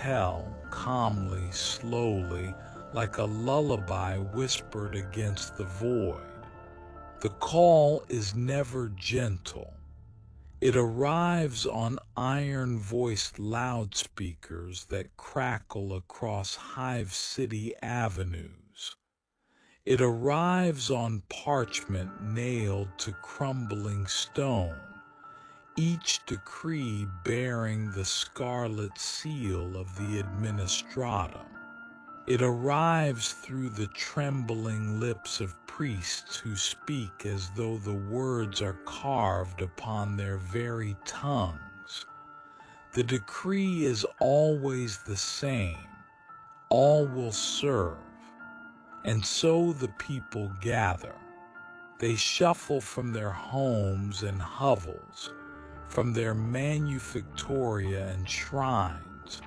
tell, calmly, slowly, like a lullaby whispered against the void. The call is never gentle. It arrives on iron-voiced loudspeakers that crackle across Hive City avenues. It arrives on parchment nailed to crumbling stone, each decree bearing the scarlet seal of the administratum. It arrives through the trembling lips of priests who speak as though the words are carved upon their very tongues. The decree is always the same: all will serve. And so the people gather. They shuffle from their homes and hovels, from their manufactoria and shrines,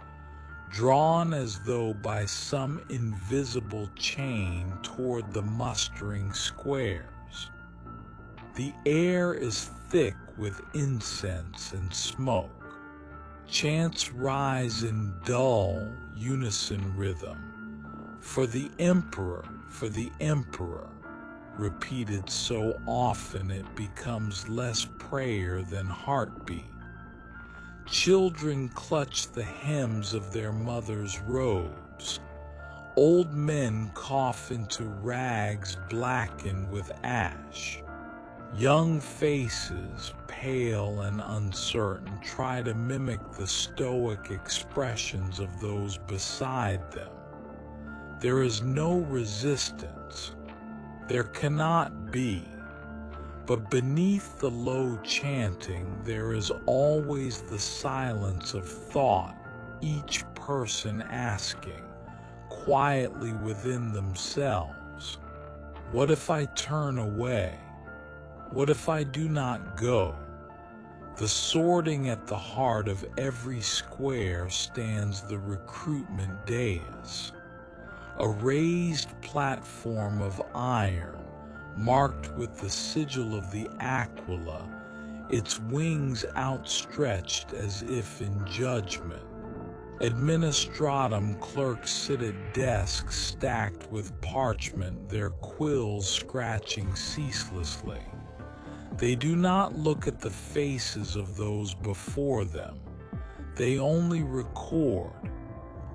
drawn as though by some invisible chain toward the mustering squares. The air is thick with incense and smoke. Chants rise in dull, unison rhythm. For the Emperor, repeated so often it becomes less prayer than heartbeat. Children clutch the hems of their mothers' robes. Old men cough into rags blackened with ash. Young faces, pale and uncertain, try to mimic the stoic expressions of those beside them. There is no resistance. There cannot be. But beneath the low chanting, there is always the silence of thought, each person asking, quietly within themselves, what if I turn away? What if I do not go? The sorting at the heart of every square stands the recruitment dais, a raised platform of iron, marked with the sigil of the Aquila, its wings outstretched as if in judgment. Administratum clerks sit at desks stacked with parchment, their quills scratching ceaselessly. They do not look at the faces of those before them. They only record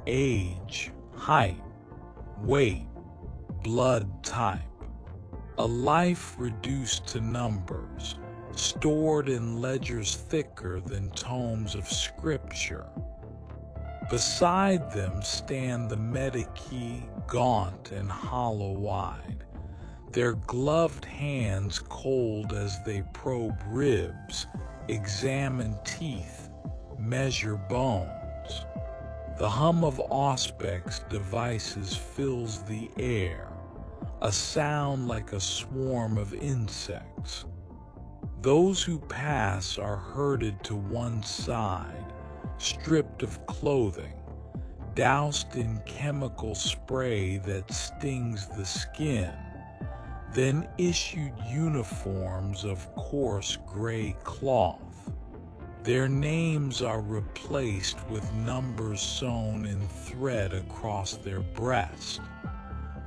age, height, weight, blood type. A life reduced to numbers, stored in ledgers thicker than tomes of scripture. Beside them stand the medici, gaunt and hollow-eyed, their gloved hands cold as they probe ribs, examine teeth, measure bones. The hum of Auspex devices fills the air, a sound like a swarm of insects. Those who pass are herded to one side, stripped of clothing, doused in chemical spray that stings the skin, then issued uniforms of coarse gray cloth. Their names are replaced with numbers sewn in thread across their breast.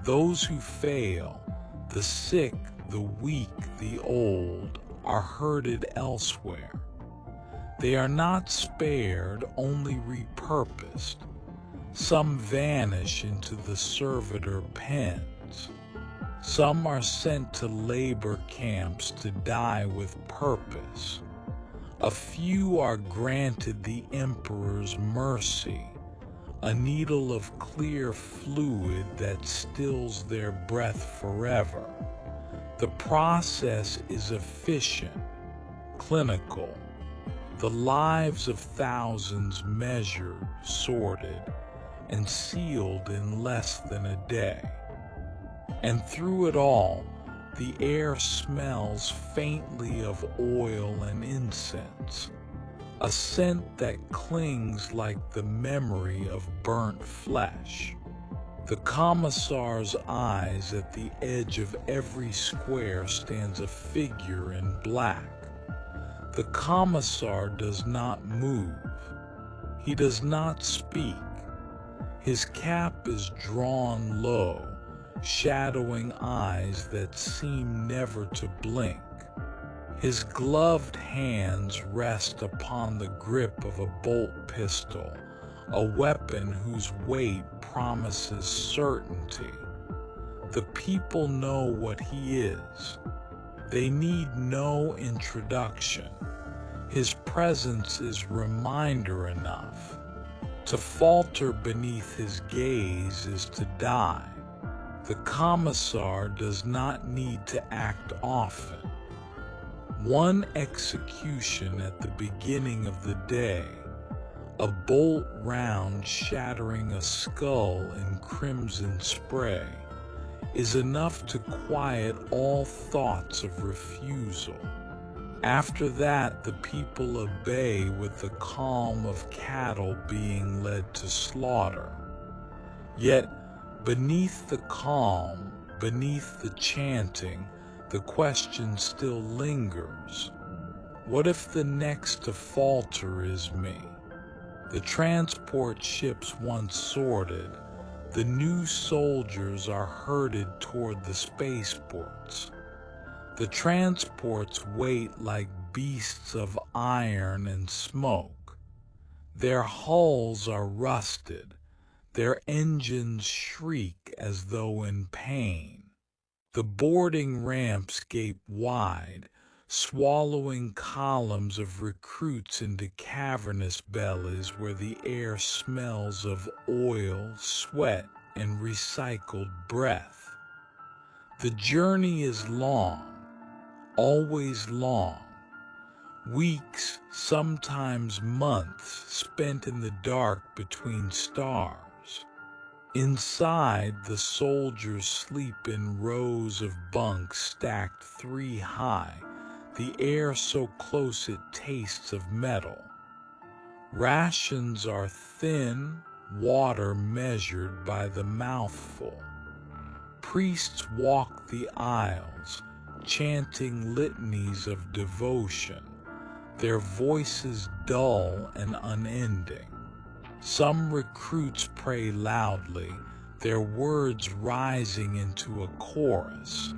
Those who fail, the sick, the weak, the old, are herded elsewhere. They are not spared, only repurposed. Some vanish into the servitor pens. Some are sent to labor camps to die with purpose. A few are granted the emperor's mercy, a needle of clear fluid that stills their breath forever. The process is efficient, clinical. The lives of thousands measured, sorted, and sealed in less than a day. And through it all, the air smells faintly of oil and incense, a scent that clings like the memory of burnt flesh. The commissar's eyes at the edge of every square stands a figure in black. The commissar does not move. He does not speak. His cap is drawn low, shadowing eyes that seem never to blink. His gloved hands rest upon the grip of a bolt pistol, a weapon whose weight promises certainty. The people know what he is. They need no introduction. His presence is reminder enough. To falter beneath his gaze is to die. The commissar does not need to act often. One execution at the beginning of the day, a bolt round shattering a skull in crimson spray, is enough to quiet all thoughts of refusal. After that, the people obey with the calm of cattle being led to slaughter. Yet, beneath the calm, beneath the chanting, the question still lingers. What if the next to falter is me? The transport ships once sorted, the new soldiers are herded toward the spaceports. The transports wait like beasts of iron and smoke. Their hulls are rusted, their engines shriek as though in pain. The boarding ramps gape wide, swallowing columns of recruits into cavernous bellies where the air smells of oil, sweat, and recycled breath. The journey is long, always long. Weeks, sometimes months, spent in the dark between stars. Inside, the soldiers sleep in rows of bunks stacked 3 high, the air so close it tastes of metal. Rations are thin, water measured by the mouthful. Priests walk the aisles, chanting litanies of devotion, their voices dull and unending. Some recruits pray loudly, their words rising into a chorus.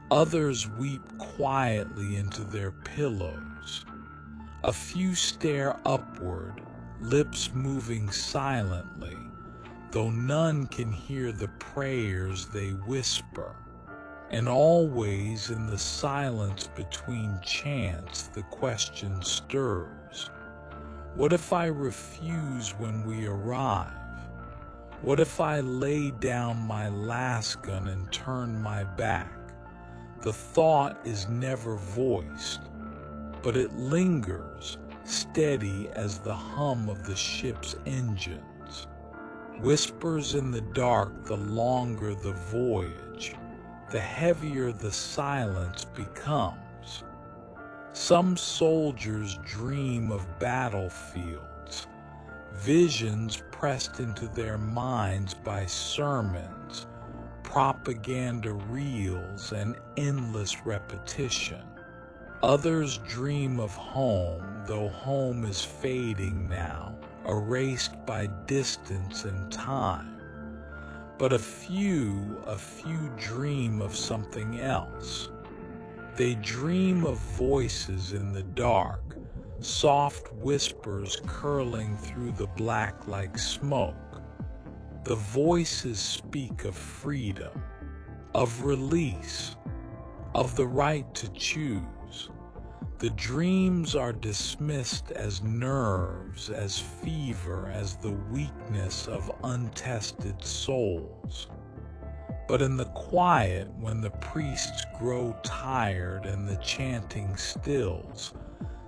Others weep quietly into their pillows. A few stare upward, lips moving silently, though none can hear the prayers they whisper. And always in the silence between chants the question stirs. What if I refuse when we arrive? What if I lay down my lasgun and turn my back? The thought is never voiced, but it lingers, steady as the hum of the ship's engines. Whispers in the dark the longer the voyage, the heavier the silence becomes. Some soldiers dream of battlefields, visions pressed into their minds by sermons, propaganda reels, and endless repetition. Others dream of home, though home is fading now, erased by distance and time. But a few dream of something else. They dream of voices in the dark, soft whispers curling through the black like smoke. The voices speak of freedom, of release, of the right to choose. The dreams are dismissed as nerves, as fever, as the weakness of untested souls. But in the quiet, when the priests grow tired and the chanting stills,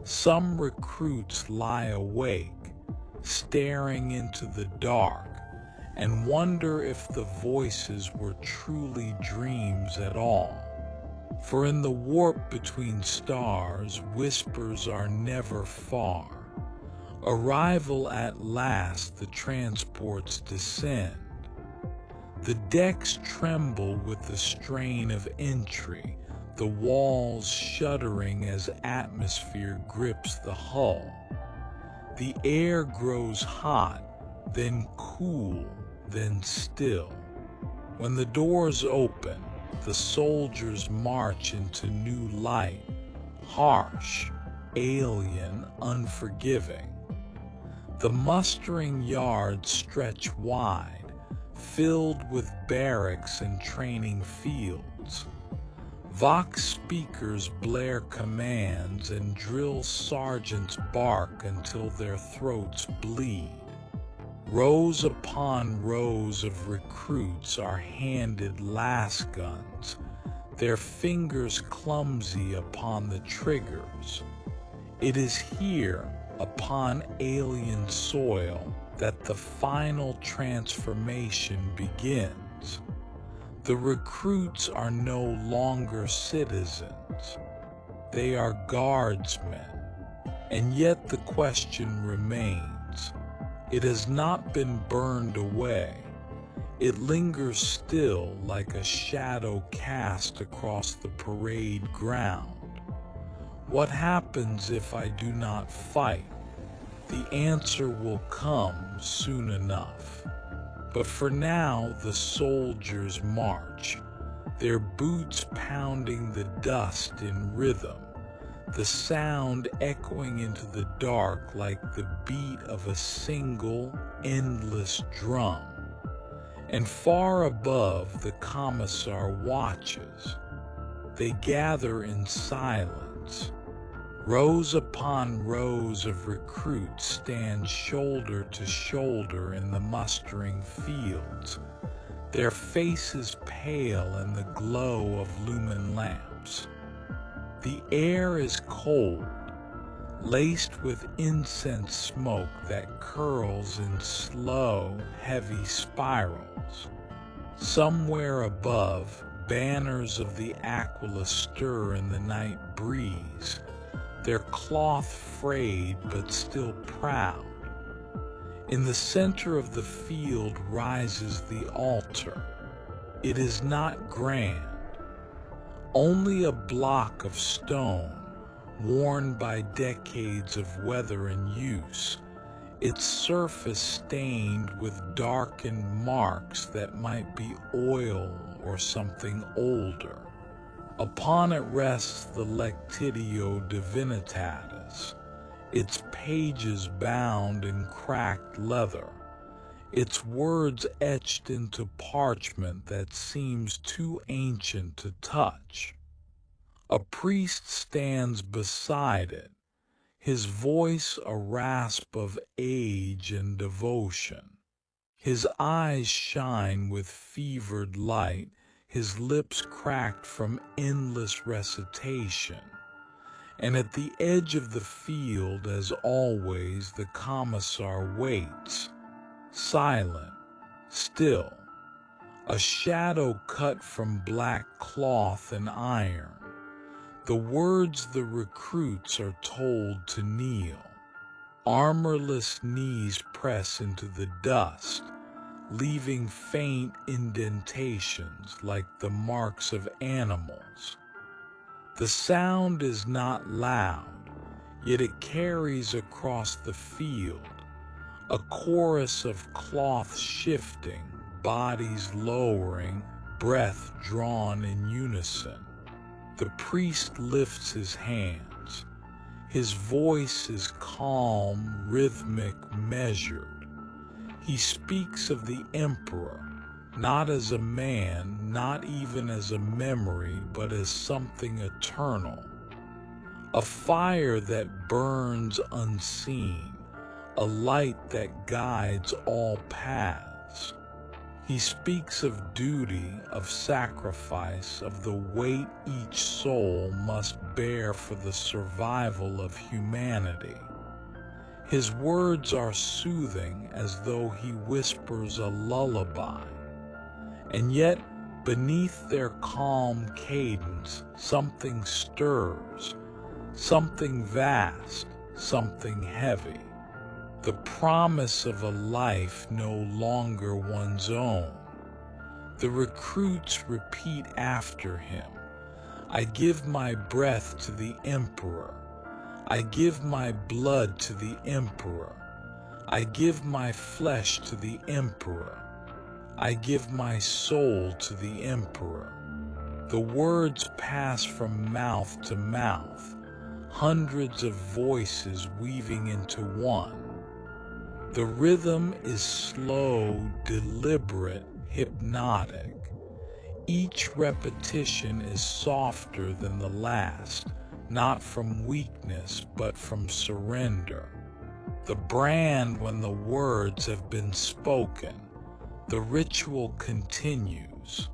some recruits lie awake, staring into the dark, and wonder if the voices were truly dreams at all. For in the warp between stars, whispers are never far. Arrival at last, the transports descend. The decks tremble with the strain of entry, the walls shuddering as atmosphere grips the hull. The air grows hot, then cool, then still. When the doors open, the soldiers march into new light, harsh, alien, unforgiving. The mustering yards stretch wide, filled with barracks and training fields. Vox speakers blare commands and drill sergeants bark until their throats bleed. Rows upon rows of recruits are handed lasguns, their fingers clumsy upon the triggers. It is here, upon alien soil, that the final transformation begins. The recruits are no longer citizens. They are guardsmen. And yet the question remains. It has not been burned away. It lingers still like a shadow cast across the parade ground. What happens if I do not fight? The answer will come soon enough. But for now, the soldiers march, their boots pounding the dust in rhythm, the sound echoing into the dark like the beat of a single, endless drum. And far above, the commissar watches. They gather in silence. Rows upon rows of recruits stand shoulder to shoulder in the mustering fields, their faces pale in the glow of lumen lamps. The air is cold, laced with incense smoke that curls in slow, heavy spirals. Somewhere above, banners of the Aquila stir in the night breeze, their cloth frayed but still proud. In the center of the field rises the altar. It is not grand, only a block of stone, worn by decades of weather and use, its surface stained with darkened marks that might be oil or something older. Upon it rests the Lectitio Divinitatis, its pages bound in cracked leather, its words etched into parchment that seems too ancient to touch. A priest stands beside it, his voice a rasp of age and devotion. His eyes shine with fevered light, his lips cracked from endless recitation. And at the edge of the field, as always, the commissar waits, silent, still, a shadow cut from black cloth and iron. The words the recruits are told to kneel. Armorless knees press into the dust, leaving faint indentations like the marks of animals. The sound is not loud, yet it carries across the field, a chorus of cloth shifting, bodies lowering, breath drawn in unison. The priest lifts his hands. His voice is calm, rhythmic, measured. He speaks of the emperor, not as a man, not even as a memory, but as something eternal. A fire that burns unseen, a light that guides all paths. He speaks of duty, of sacrifice, of the weight each soul must bear for the survival of humanity. His words are soothing, as though he whispers a lullaby. And yet, beneath their calm cadence, something stirs, something vast, something heavy. The promise of a life no longer one's own. The recruits repeat after him, I give my breath to the emperor. I give my blood to the emperor. I give my flesh to the emperor. I give my soul to the emperor. The words pass from mouth to mouth, hundreds of voices weaving into one. The rhythm is slow, deliberate, hypnotic. Each repetition is softer than the last, not from weakness, but from surrender. The brand when the words have been spoken. The ritual continues.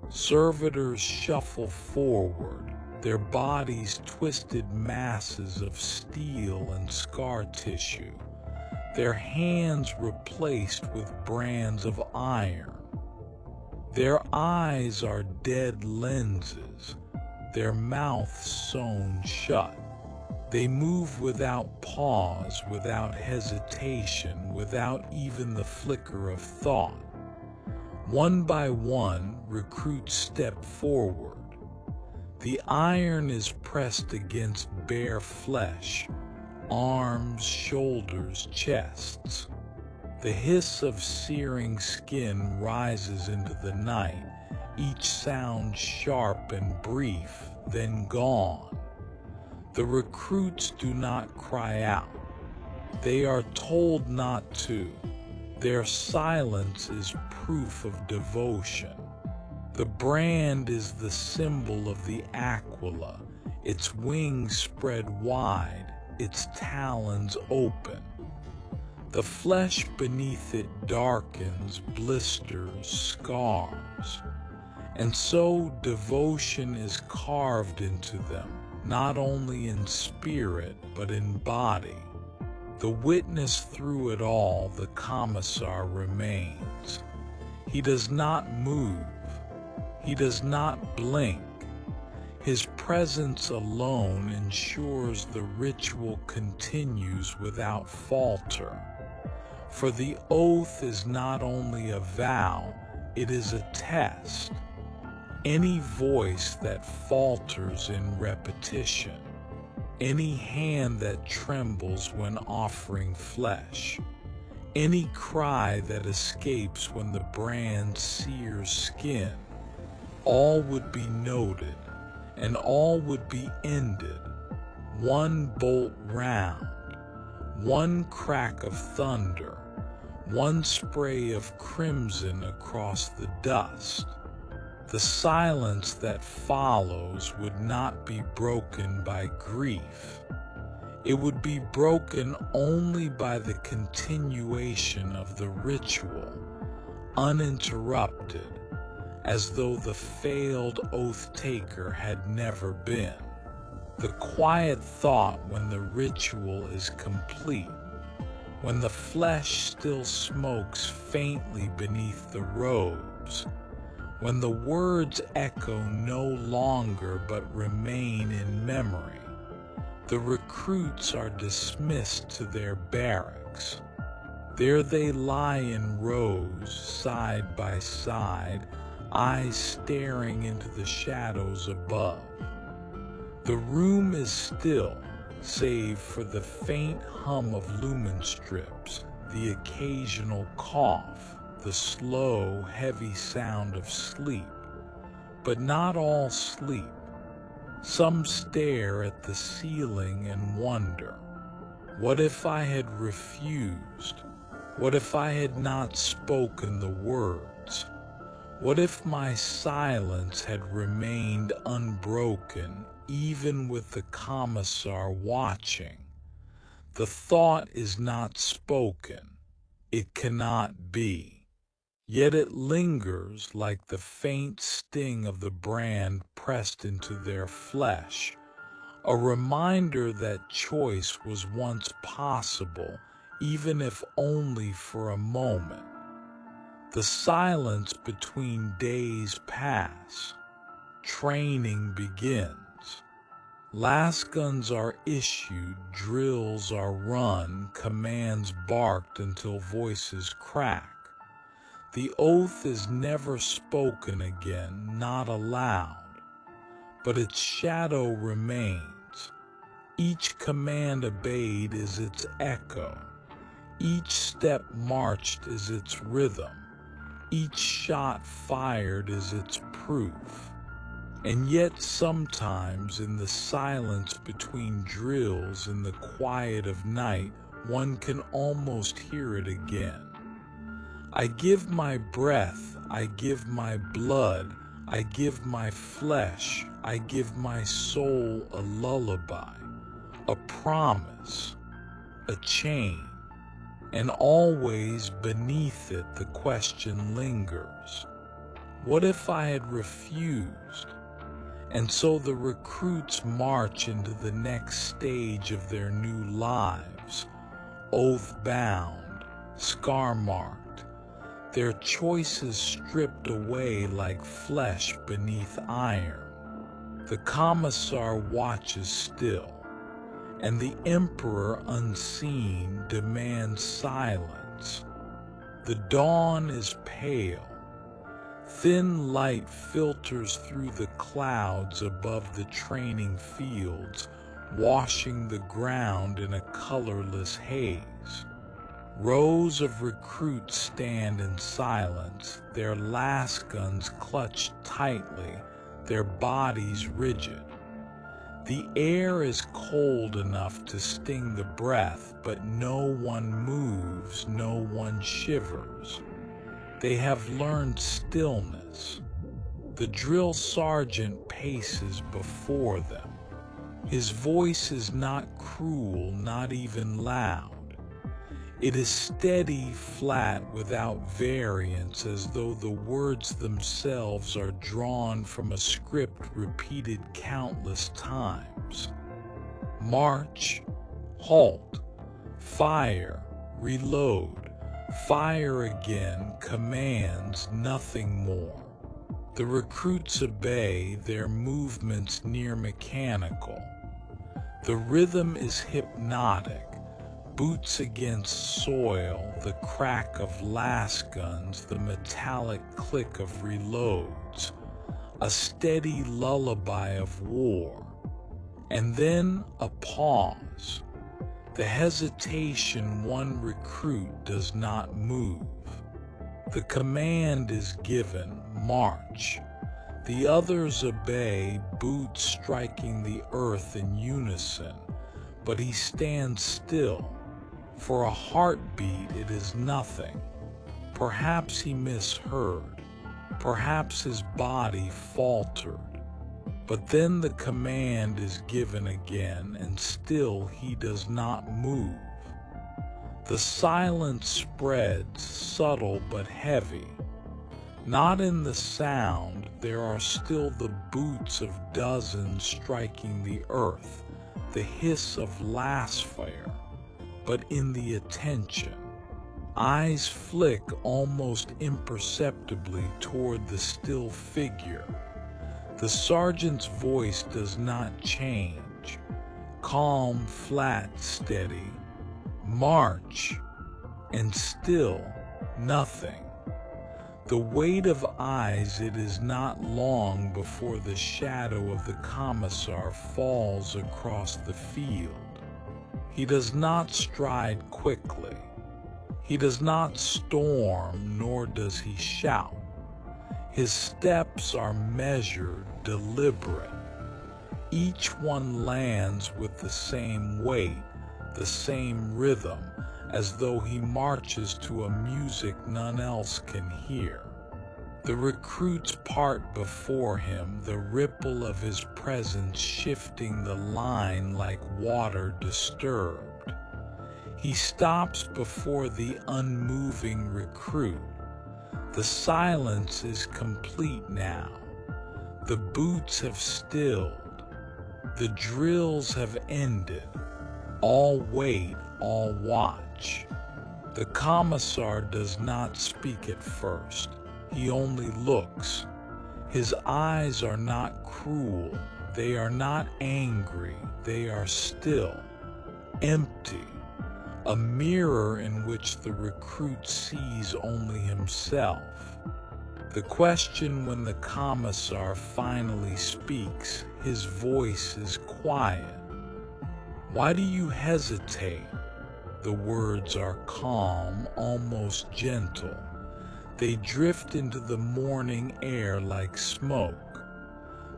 Servitors shuffle forward, their bodies twisted masses of steel and scar tissue, their hands replaced with brands of iron. Their eyes are dead lenses, their mouths sewn shut. They move without pause, without hesitation, without even the flicker of thought. One by one, recruits step forward. The iron is pressed against bare flesh, arms, shoulders, chests. The hiss of searing skin rises into the night, each sound sharp and brief, then gone. The recruits do not cry out. They are told not to. Their silence is proof of devotion. The brand is the symbol of the Aquila, its wings spread wide, its talons open. The flesh beneath it darkens, blisters, scars. And so devotion is carved into them, not only in spirit, but in body. The witness through it all, the commissar, remains. He does not move. He does not blink. His presence alone ensures the ritual continues without falter. For the oath is not only a vow, it is a test. Any voice that falters in repetition, any hand that trembles when offering flesh, any cry that escapes when the brand sears skin, all would be noted, and all would be ended. One bolt round, one crack of thunder, one spray of crimson across the dust. The silence that follows would not be broken by grief. It would be broken only by the continuation of the ritual, uninterrupted, as though the failed oath-taker had never been. The quiet thought when the ritual is complete, when the flesh still smokes faintly beneath the robes, when the words echo no longer but remain in memory, the recruits are dismissed to their barracks. There they lie in rows, side by side, eyes staring into the shadows above. The room is still, save for the faint hum of lumen strips, the occasional cough, the slow, heavy sound of sleep. But not all sleep. Some stare at the ceiling and wonder, what if I had refused? What if I had not spoken the words? What if my silence had remained unbroken, even with the commissar watching? The thought is not spoken. It cannot be. Yet it lingers like the faint sting of the brand pressed into their flesh, a reminder that choice was once possible, even if only for a moment. The silence between days pass. Training begins. Last guns are issued, drills are run, commands barked until voices crack. The oath is never spoken again, not aloud, but its shadow remains. Each command obeyed is its echo. Each step marched is its rhythm. Each shot fired is its proof. And yet sometimes in the silence between drills, in the quiet of night, one can almost hear it again. I give my breath, I give my blood, I give my flesh, I give my soul a lullaby, a promise, a chain, and always beneath it the question lingers. What if I had refused? And so the recruits march into the next stage of their new lives, oath-bound, scar-marked, their choices stripped away like flesh beneath iron. The commissar watches still, and the emperor unseen demands silence. The dawn is pale. Thin light filters through the clouds above the training fields, washing the ground in a colorless haze. Rows of recruits stand in silence, their lasguns clutched tightly, their bodies rigid. The air is cold enough to sting the breath, but no one moves, no one shivers. They have learned stillness. The drill sergeant paces before them. His voice is not cruel, not even loud. It is steady, flat, without variance, as though the words themselves are drawn from a script repeated countless times. March, halt, fire, reload, fire again, commands, nothing more. The recruits obey, their movements near mechanical. The rhythm is hypnotic. Boots against soil, the crack of lasguns, the metallic click of reloads, a steady lullaby of war. And then a pause. The hesitation, one recruit does not move. The command is given, march. The others obey, boots striking the earth in unison, but he stands still. For a heartbeat it is nothing. Perhaps he misheard. Perhaps his body faltered. But then the command is given again, and still he does not move. The silence spreads, subtle but heavy. Not in the sound, there are still the boots of dozens striking the earth, the hiss of lasfire, but in the attention. Eyes flick almost imperceptibly toward the still figure. The sergeant's voice does not change. Calm, flat, steady. March. And still, nothing. The weight of eyes, it is not long before the shadow of the commissar falls across the field. He does not stride quickly. He does not storm, nor does he shout. His steps are measured, deliberate. Each one lands with the same weight, the same rhythm, as though he marches to a music none else can hear. The recruits part before him, the ripple of his presence shifting the line like water disturbed. He stops before the unmoving recruit. The silence is complete now. The boots have stilled. The drills have ended. All wait, all watch. The commissar does not speak at first. He only looks. His eyes are not cruel. They are not angry. They are still, empty. A mirror in which the recruit sees only himself. The question when the commissar finally speaks, his voice is quiet. Why do you hesitate? the words are calm, almost gentle. They drift into the morning air like smoke.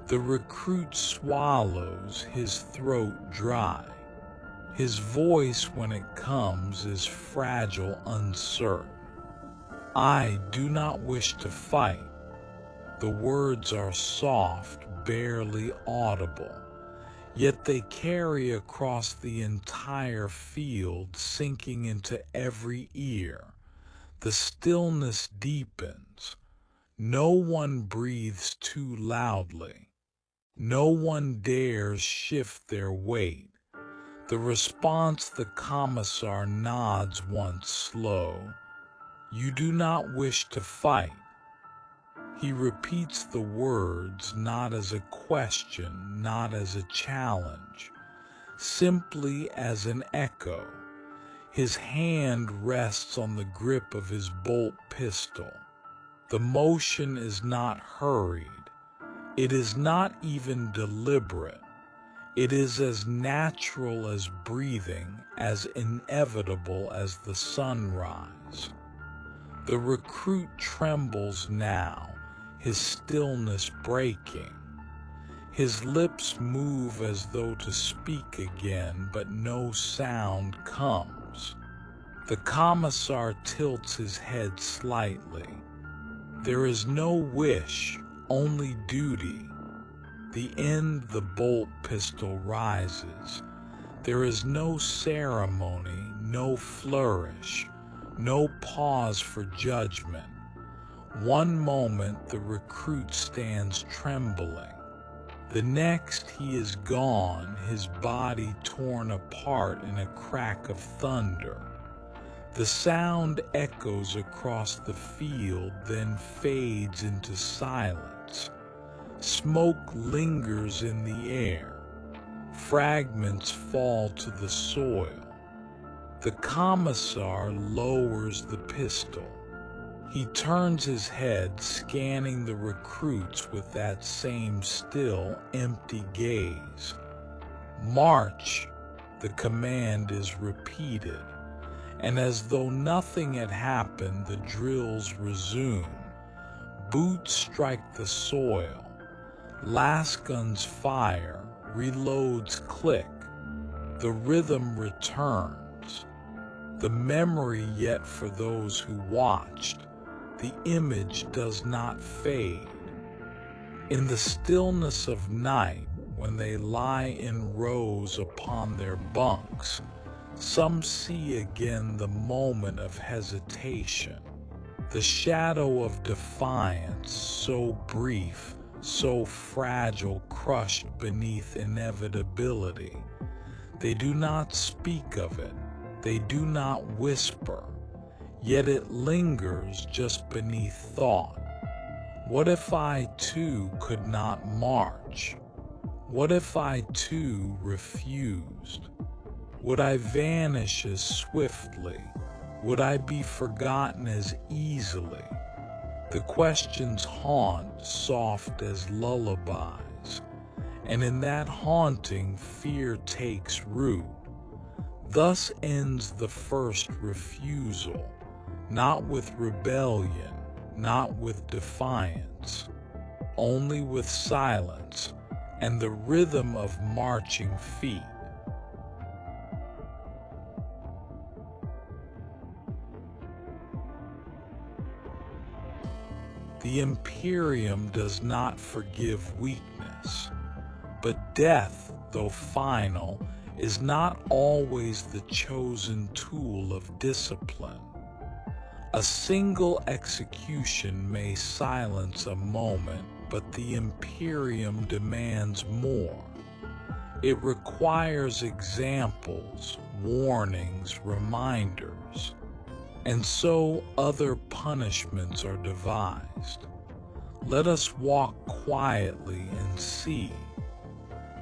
The recruit swallows, his throat dry. His voice, when it comes, is fragile, uncertain. I do not wish to fight. The words are soft, barely audible, yet they carry across the entire field, sinking into every ear. The stillness deepens. No one breathes too loudly. No one dares shift their weight. The response, the commissar nods once slow. You do not wish to fight. He repeats the words not as a question, not as a challenge, simply as an echo. His hand rests on the grip of his bolt pistol. The motion is not hurried. It is not even deliberate. It is as natural as breathing, as inevitable as the sunrise. The recruit trembles now, his stillness breaking. His lips move as though to speak again, but no sound comes. The commissar tilts his head slightly. There is no wish, only duty. The end, the bolt pistol rises. There is no ceremony, no flourish, no pause for judgment. One moment the recruit stands trembling. The next he is gone, his body torn apart in a crack of thunder. The sound echoes across the field, then fades into silence. Smoke lingers in the air. Fragments fall to the soil. The commissar lowers the pistol. He turns his head, scanning the recruits with that same still, empty gaze. March! The command is repeated, and as though nothing had happened, the drills resume. Boots strike the soil. Lasguns fire. Reloads click. The rhythm returns. The memory yet for those who watched. The image does not fade. In the stillness of night, when they lie in rows upon their bunks, some see again the moment of hesitation, the shadow of defiance, so brief, so fragile, crushed beneath inevitability. They do not speak of it, they do not whisper, yet it lingers just beneath thought. What if I too could not march? What if I too refused? Would I vanish as swiftly? Would I be forgotten as easily? The questions haunt, soft as lullabies, and in that haunting fear takes root. Thus ends the first refusal, not with rebellion, not with defiance, only with silence and the rhythm of marching feet. The Imperium does not forgive weakness, but death, though final, is not always the chosen tool of discipline. A single execution may silence a moment, but the Imperium demands more. It requires examples, warnings, reminders. And so other punishments are devised. Let us walk quietly and see.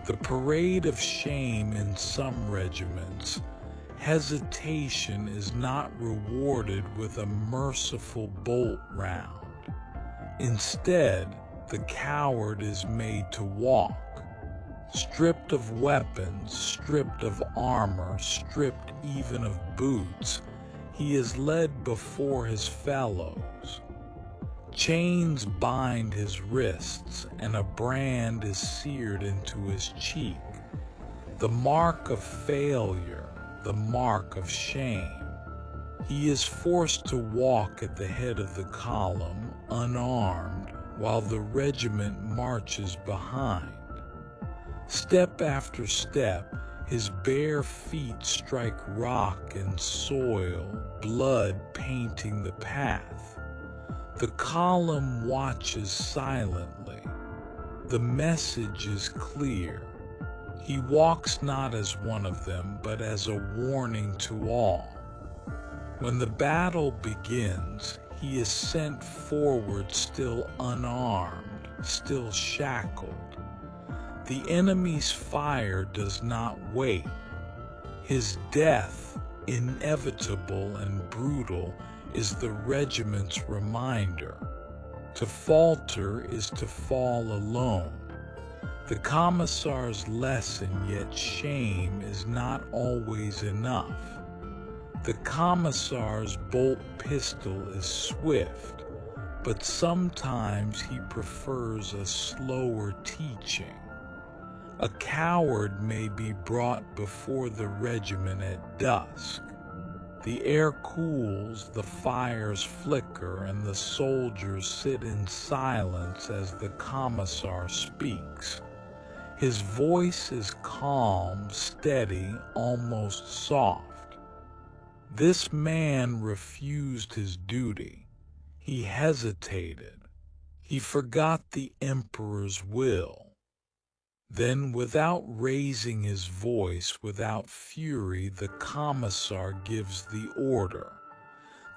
The parade of shame in some regiments, hesitation is not rewarded with a merciful bolt round. Instead, the coward is made to walk. Stripped of weapons, stripped of armor, stripped even of boots, he is led before his fellows. Chains bind his wrists, and a brand is seared into his cheek, the mark of failure, the mark of shame. He is forced to walk at the head of the column, unarmed, while the regiment marches behind. Step after step, his bare feet strike rock and soil, blood painting the path. The column watches silently. The message is clear. He walks not as one of them, but as a warning to all. When the battle begins, he is sent forward still unarmed, still shackled. The enemy's fire does not wait. His death, inevitable and brutal, is the regiment's reminder. To falter is to fall alone. The commissar's lesson, yet shame is not always enough. The commissar's bolt pistol is swift, but sometimes he prefers a slower teaching. A coward may be brought before the regiment at dusk. The air cools, the fires flicker, and the soldiers sit in silence as the commissar speaks. His voice is calm, steady, almost soft. This man refused his duty. He hesitated. He forgot the emperor's will. Then, without raising his voice, without fury, the commissar gives the order.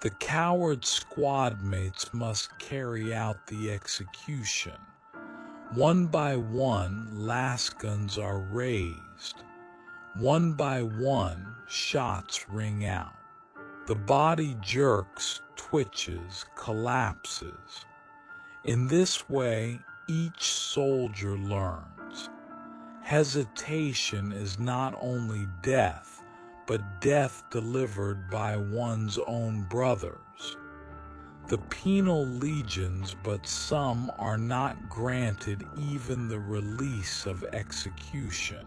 The coward squad mates must carry out the execution. One by one, lasguns are raised. One by one, shots ring out. The body jerks, twitches, collapses. In this way, each soldier learns. Hesitation is not only death, but death delivered by one's own brothers. The penal legions, but some are not granted even the release of execution.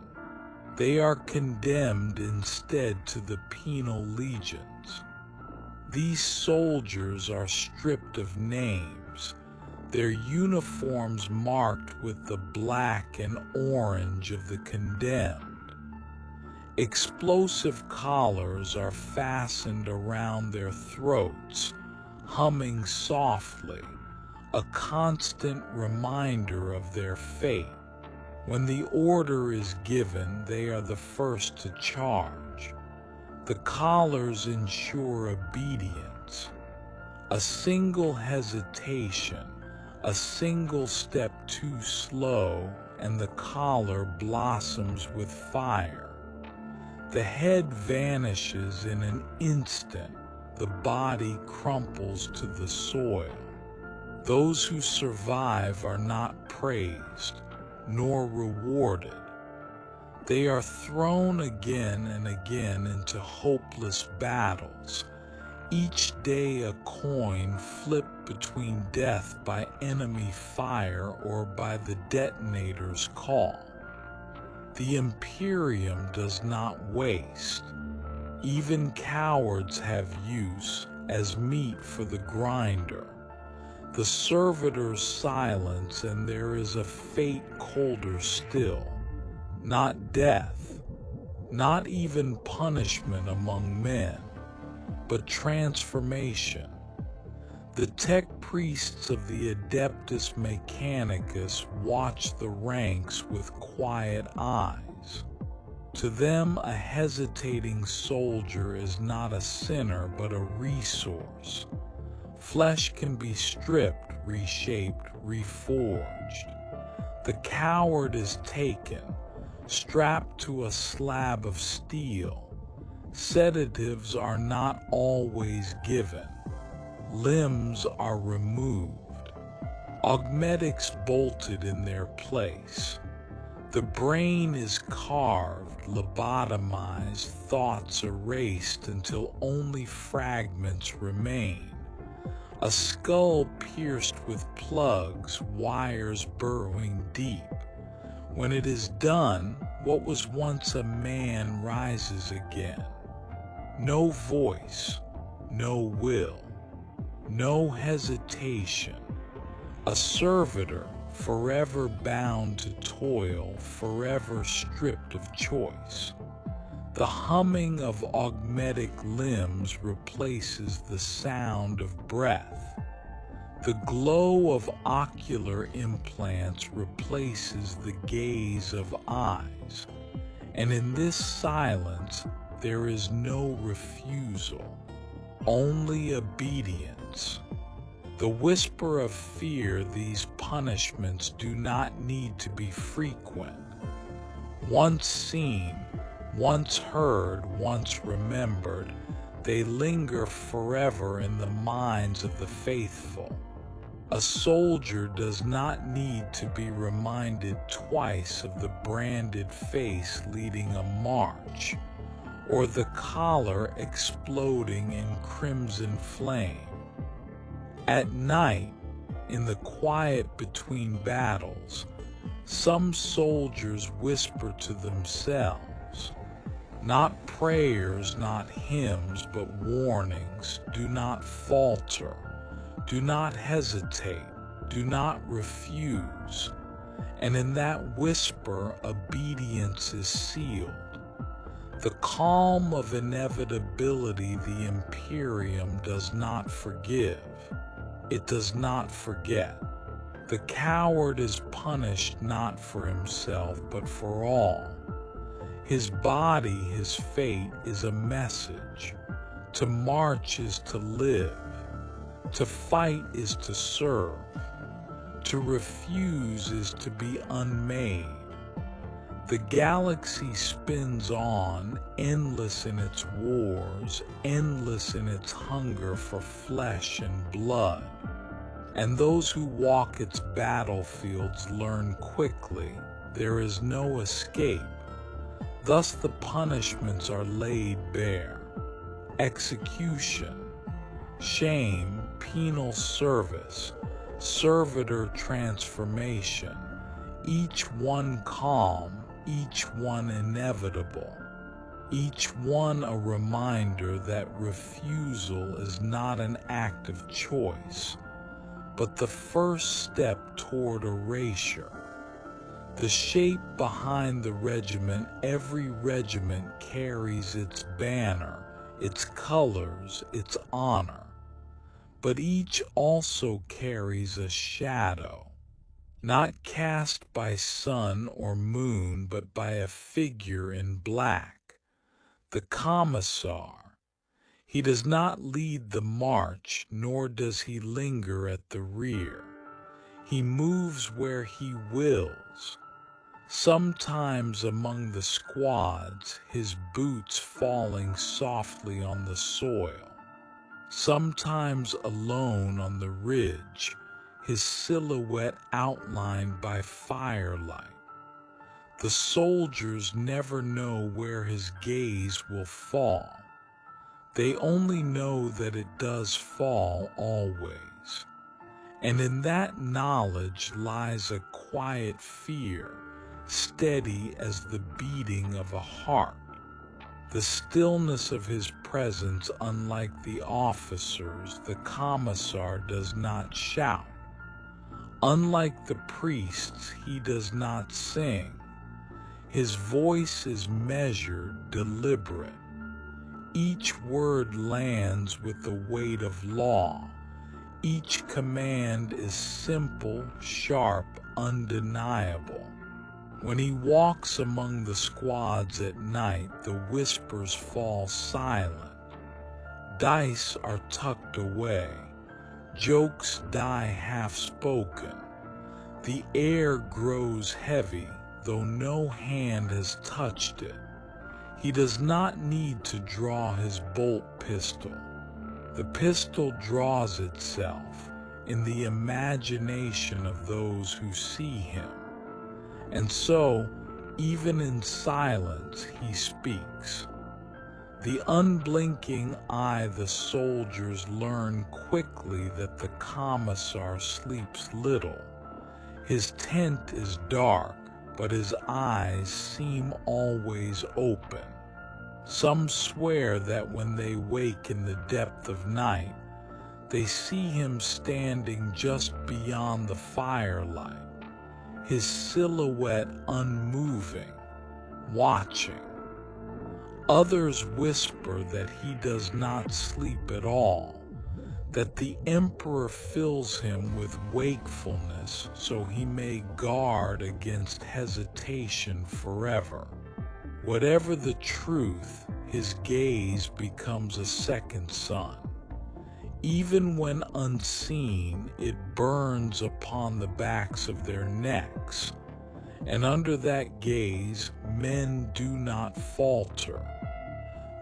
They are condemned instead to the penal legions. These soldiers are stripped of names, their uniforms marked with the black and orange of the condemned. Explosive collars are fastened around their throats, humming softly, a constant reminder of their fate. When the order is given, they are the first to charge. The collars ensure obedience. A single hesitation, a single step too slow, and the collar blossoms with fire. The head vanishes in an instant, the body crumples to the soil. Those who survive are not praised, nor rewarded. They are thrown again and again into hopeless battles, each day a coin flipped between death by enemy fire or by the detonator's call. The Imperium does not waste. Even cowards have use as meat for the grinder. The servitors silence, and there is a fate colder still. Not death, not even punishment among men, but transformation. The tech priests of the Adeptus Mechanicus watch the ranks with quiet eyes. To them, a hesitating soldier is not a sinner but a resource. Flesh can be stripped, reshaped, reforged. The coward is taken, strapped to a slab of steel. Sedatives are not always given. Limbs are removed. Augmetics bolted in their place. The brain is carved, lobotomized, thoughts erased until only fragments remain. A skull pierced with plugs, wires burrowing deep. When it is done, what was once a man rises again. No voice, no will, no hesitation. A servitor, forever bound to toil, forever stripped of choice. The humming of augmetic limbs replaces the sound of breath. The glow of ocular implants replaces the gaze of eyes. And in this silence, there is no refusal, only obedience. The whisper of fear, these punishments do not need to be frequent. Once seen, once heard, once remembered, they linger forever in the minds of the faithful. A soldier does not need to be reminded twice of the branded face leading a march, or the collar exploding in crimson flame. At night, in the quiet between battles, some soldiers whisper to themselves, not prayers, not hymns, but warnings. Do not falter, do not hesitate, do not refuse. And in that whisper, obedience is sealed. The calm of inevitability, the Imperium does not forgive. It does not forget. The coward is punished not for himself, but for all. His body, his fate is a message. To march is to live. To fight is to serve. To refuse is to be unmade. The galaxy spins on, endless in its wars, endless in its hunger for flesh and blood. And those who walk its battlefields learn quickly there is no escape. Thus the punishments are laid bare. Execution, shame, penal service, servitor transformation, each one calm, each one inevitable, each one a reminder that refusal is not an act of choice, but the first step toward erasure. The shape behind the regiment, every regiment carries its banner, its colors, its honor, but each also carries a shadow. Not cast by sun or moon, but by a figure in black, the commissar. He does not lead the march, nor does he linger at the rear. He moves where he wills. Sometimes among the squads, his boots falling softly on the soil. Sometimes alone on the ridge, his silhouette outlined by firelight. The soldiers never know where his gaze will fall. They only know that it does fall always. And in that knowledge lies a quiet fear, steady as the beating of a heart. The stillness of his presence, unlike the officers, the commissar does not shout. Unlike the priests, he does not sing. His voice is measured, deliberate. Each word lands with the weight of law. Each command is simple, sharp, undeniable. When he walks among the squads at night, the whispers fall silent. Dice are tucked away. Jokes die half-spoken. The air grows heavy, though no hand has touched it. He does not need to draw his bolt pistol. The pistol draws itself in the imagination of those who see him. And so, Even in silence, he speaks. The unblinking eye, the soldiers learn quickly that the commissar sleeps little. His tent is dark, but his eyes seem always open. Some swear that when they wake in the depth of night, they see him standing just beyond the firelight, his silhouette unmoving, watching. Others whisper that he does not sleep at all, that the emperor fills him with wakefulness so he may guard against hesitation forever. Whatever the truth, his gaze becomes a second sun. Even when unseen, it burns upon the backs of their necks, and under that gaze, men do not falter.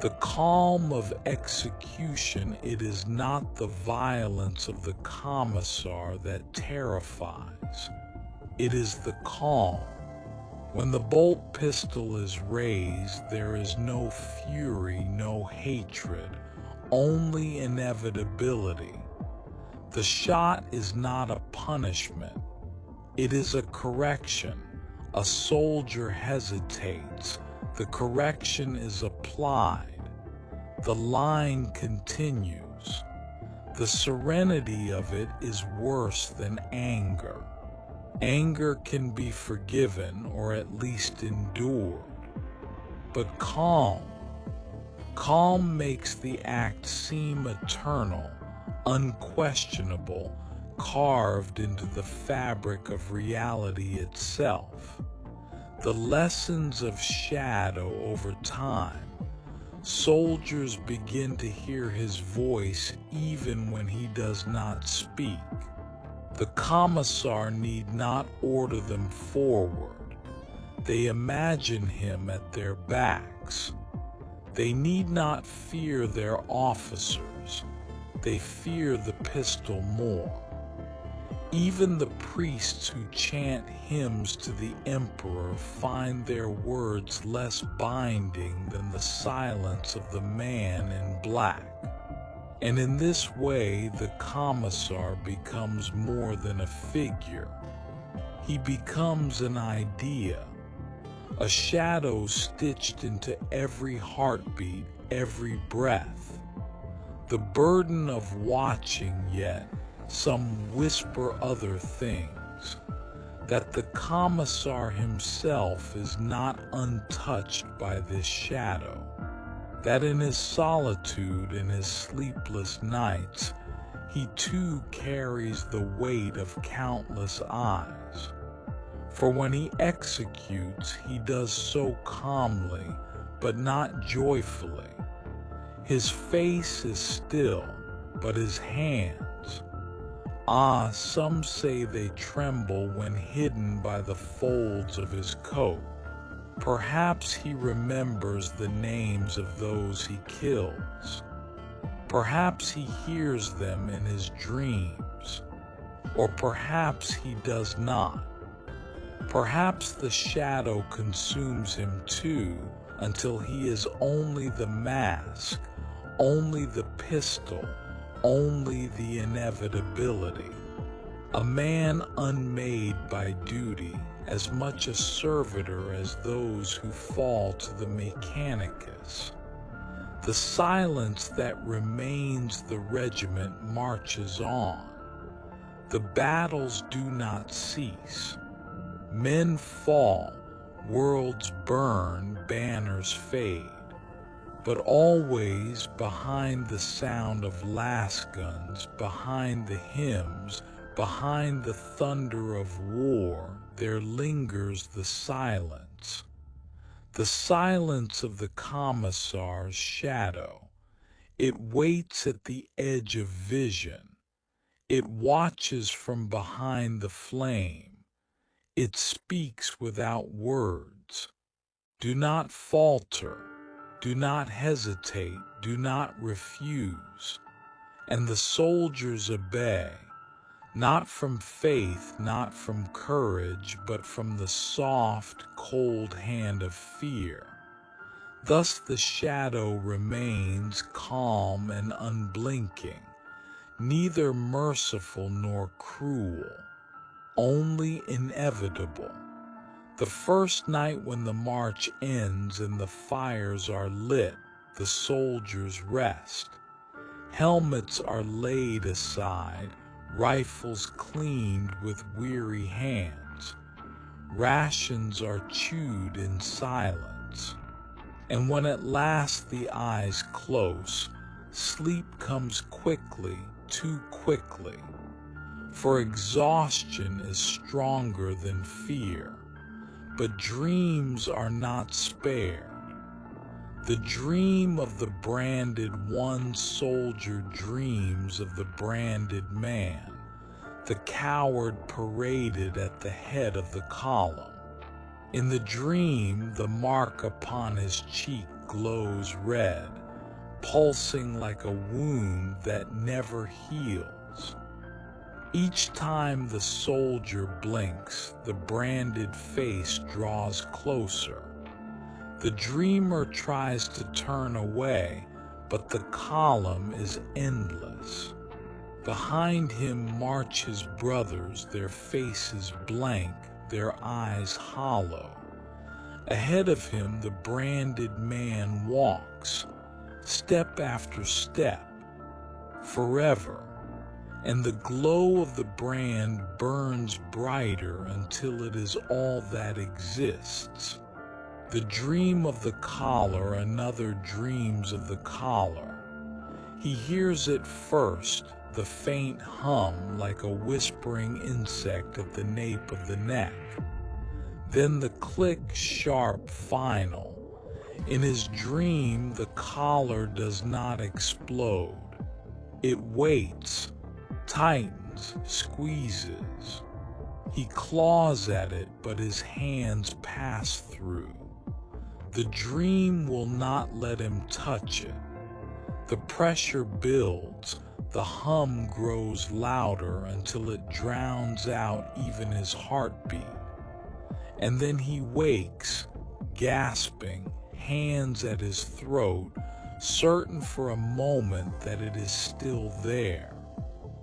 The calm of execution, it is not the violence of the commissar that terrifies. It is the calm. When the bolt pistol is raised, there is no fury, no hatred, only inevitability. The shot is not a punishment. It is a correction. A soldier hesitates. The correction is applied. The line continues. The serenity of it is worse than anger. Anger can be forgiven or at least endured. But calm makes the act seem eternal, unquestionable, carved into the fabric of reality itself. The lessons of shadow over time. Soldiers begin to hear his voice even when he does not speak. The commissar need not order them forward. They imagine him at their backs. They need not fear their officers. They fear the pistol more. Even the priests who chant hymns to the emperor find their words less binding than the silence of the man in black. And in this way, the commissar becomes more than a figure. He becomes an idea, a shadow stitched into every heartbeat, every breath. The burden of watching, yet some whisper other things, that the commissar himself is not untouched by this shadow, that in his solitude, in his sleepless nights, he too carries the weight of countless eyes. For when he executes, he does so calmly, but not joyfully. His face is still, but his hands, some say they tremble when hidden by the folds of his coat. Perhaps he remembers the names of those he kills. Perhaps he hears them in his dreams. Or perhaps he does not. Perhaps the shadow consumes him too, until he is only the mask, only the pistol, only the inevitability. A man unmade by duty, as much a servitor as those who fall to the mechanicus. The silence that remains, the regiment marches on. The battles do not cease. Men fall, worlds burn, banners fade. But always behind the sound of lasguns, behind the hymns, behind the thunder of war, there lingers the silence of the commissar's shadow. It waits at the edge of vision. It watches from behind the flame. It speaks without words. Do not falter. Do not hesitate, do not refuse. And the soldiers obey. not from faith, not from courage, but from the soft, cold hand of fear. Thus the shadow remains calm and unblinking, neither merciful nor cruel, only inevitable. The first night when the march ends and the fires are lit, the soldiers rest. Helmets are laid aside, rifles cleaned with weary hands. Rations are chewed in silence. And when at last the eyes close, sleep comes quickly, too quickly. For exhaustion is stronger than fear. But dreams are not spared. The dream of the branded one soldier dreams of the branded man, the coward paraded at the head of the column. In the dream, the mark upon his cheek glows red, pulsing like a wound that never heals. Each time the soldier blinks, the branded face draws closer. The dreamer tries to turn away, but the column is endless. Behind him march his brothers, their faces blank, their eyes hollow. Ahead of him the branded man walks, step after step, forever. And the glow of the brand burns brighter until it is all that exists. The dream of the collar, another dreams of the collar. He hears it first, the faint hum like a whispering insect at the nape of the neck. Then the click, sharp, final. In his dream, the collar does not explode. It waits, tightens, squeezes. He claws at it, but his hands pass through. The dream will not let him touch it. The pressure builds, the hum grows louder until it drowns out even his heartbeat. And then he wakes, gasping, hands at his throat, certain for a moment that it is still there.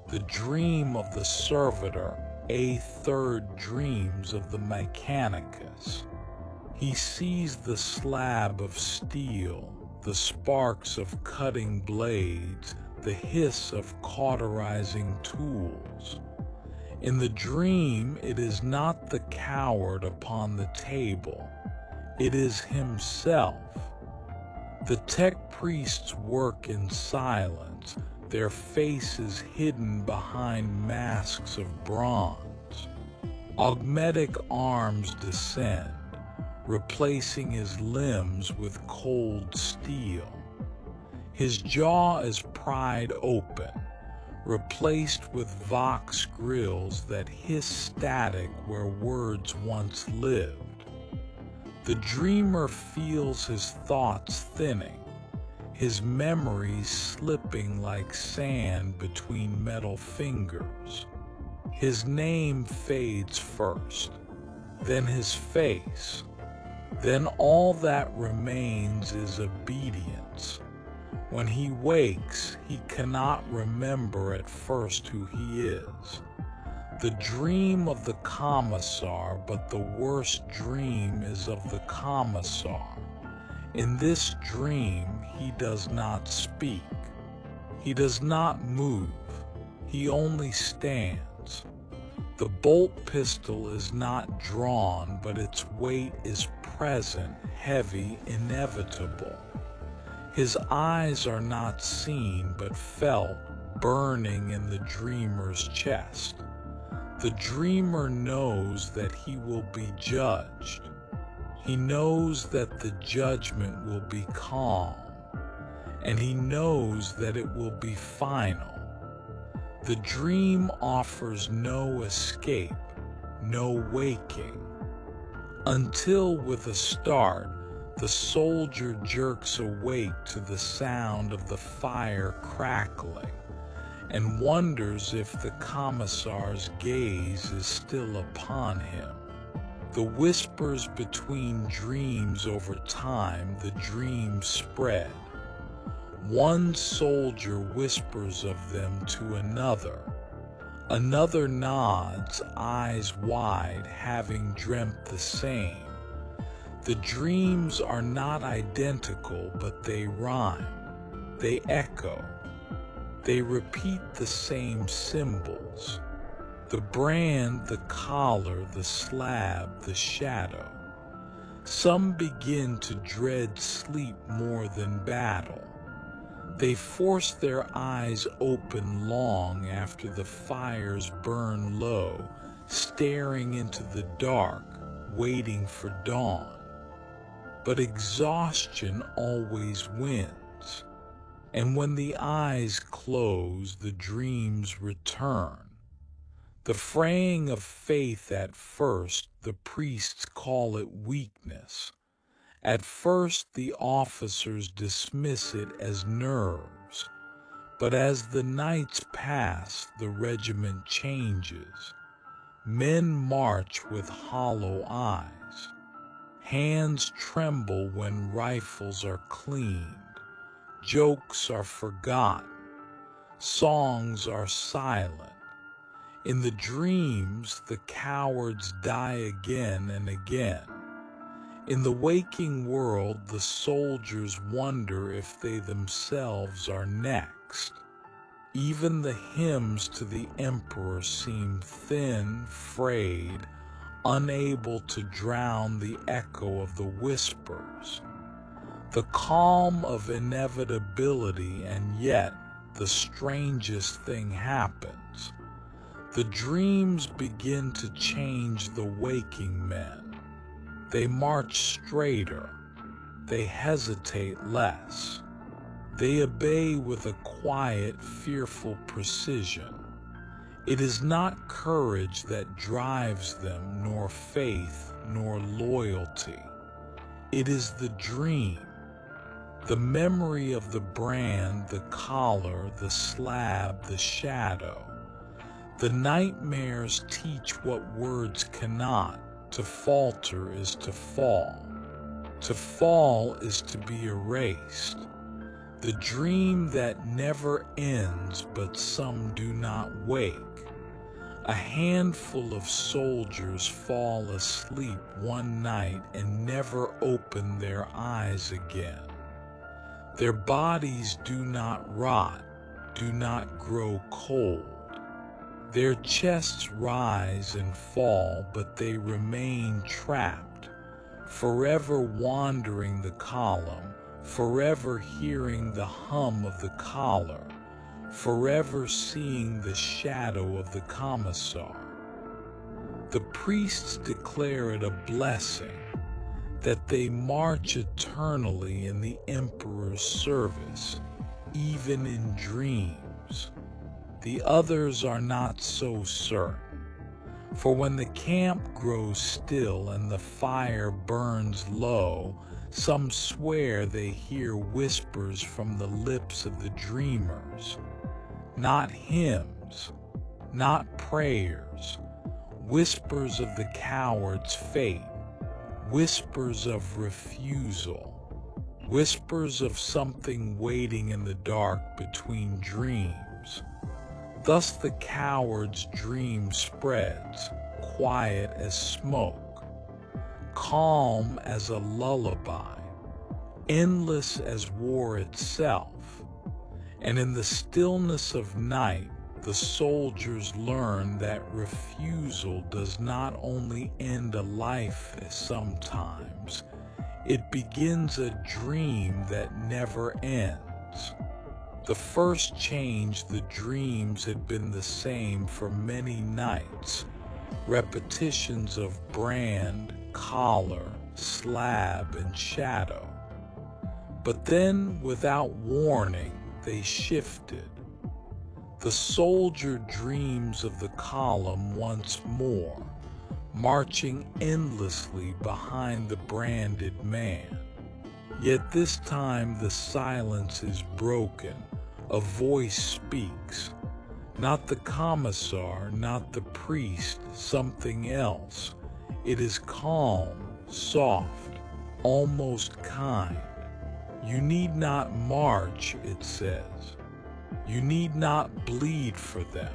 The dream of the servitor, a third dreams of the mechanicus. He sees the slab of steel, the sparks of cutting blades, the hiss of cauterizing tools. In the dream, it is not the coward upon the table. It is himself. The tech priests work in silence, their faces hidden behind masks of bronze. Augmetic arms descend, replacing his limbs with cold steel. His jaw is pried open, replaced with vox grills that hiss static where words once lived. The dreamer feels his thoughts thinning, his memories slipping like sand between metal fingers. His name fades first, then his face. Then all that remains is obedience. When he wakes, he cannot remember at first who he is. The dream of the commissar, but the worst dream is of the commissar. In this dream, he does not speak. He does not move. He only stands. The bolt pistol is not drawn, but its weight is present, heavy, inevitable. His eyes are not seen, but felt, burning in the dreamer's chest. The dreamer knows that he will be judged. He knows that the judgment will be calm, and he knows that it will be final. The dream offers no escape, no waking, until with a start, the soldier jerks awake to the sound of the fire crackling, and wonders if the commissar's gaze is still upon him. The whispers between dreams over time, the dreams spread. One soldier whispers of them to another. Another nods, eyes wide, having dreamt the same. The dreams are not identical, but they rhyme. They echo. They repeat the same symbols. The brand, the collar, the slab, the shadow. Some begin to dread sleep more than battle. They force their eyes open long after the fires burn low, staring into the dark, waiting for dawn. But exhaustion always wins, and when the eyes close, the dreams return. The fraying of faith at first, the priests call it weakness. At first, the officers dismiss it as nerves, but as the nights pass, the regiment changes. Men march with hollow eyes. Hands tremble when rifles are cleaned. Jokes are forgotten. Songs are silent. In the dreams, the cowards die again and again. In the waking world, the soldiers wonder if they themselves are next. Even the hymns to the emperor seem thin, frayed, unable to drown the echo of the whispers. The calm of inevitability, and yet the strangest thing happens. The dreams begin to change the waking men. They march straighter. They hesitate less. They obey with a quiet, fearful precision. It is not courage that drives them, nor faith, nor loyalty. It is the dream, the memory of the brand, the collar, the slab, the shadow. The nightmares teach what words cannot. To falter is to fall. To fall is to be erased. The dream that never ends, but some do not wake. A handful of soldiers fall asleep one night and never open their eyes again. Their bodies do not rot, do not grow cold. Their chests rise and fall, but they remain trapped, forever wandering the column, forever hearing the hum of the collar, forever seeing the shadow of the commissar. The priests declare it a blessing that they march eternally in the emperor's service, even in dreams. The others are not so certain, for when the camp grows still and the fire burns low, some swear they hear whispers from the lips of the dreamers. Not hymns, not prayers, whispers of the coward's fate, whispers of refusal, whispers of something waiting in the dark between dreams. Thus the coward's dream spreads, quiet as smoke, calm as a lullaby, endless as war itself. And in the stillness of night, the soldiers learn that refusal does not only end a life sometimes, it begins a dream that never ends. The first change, the dreams had been the same for many nights, repetitions of brand, collar, slab, and shadow. But then, without warning, they shifted. The soldier dreams of the column once more, marching endlessly behind the branded man. Yet this time the silence is broken. A voice speaks, Not the commissar, not the priest, something else. It is calm, soft, almost kind. You need not march, it says. You need not bleed for them.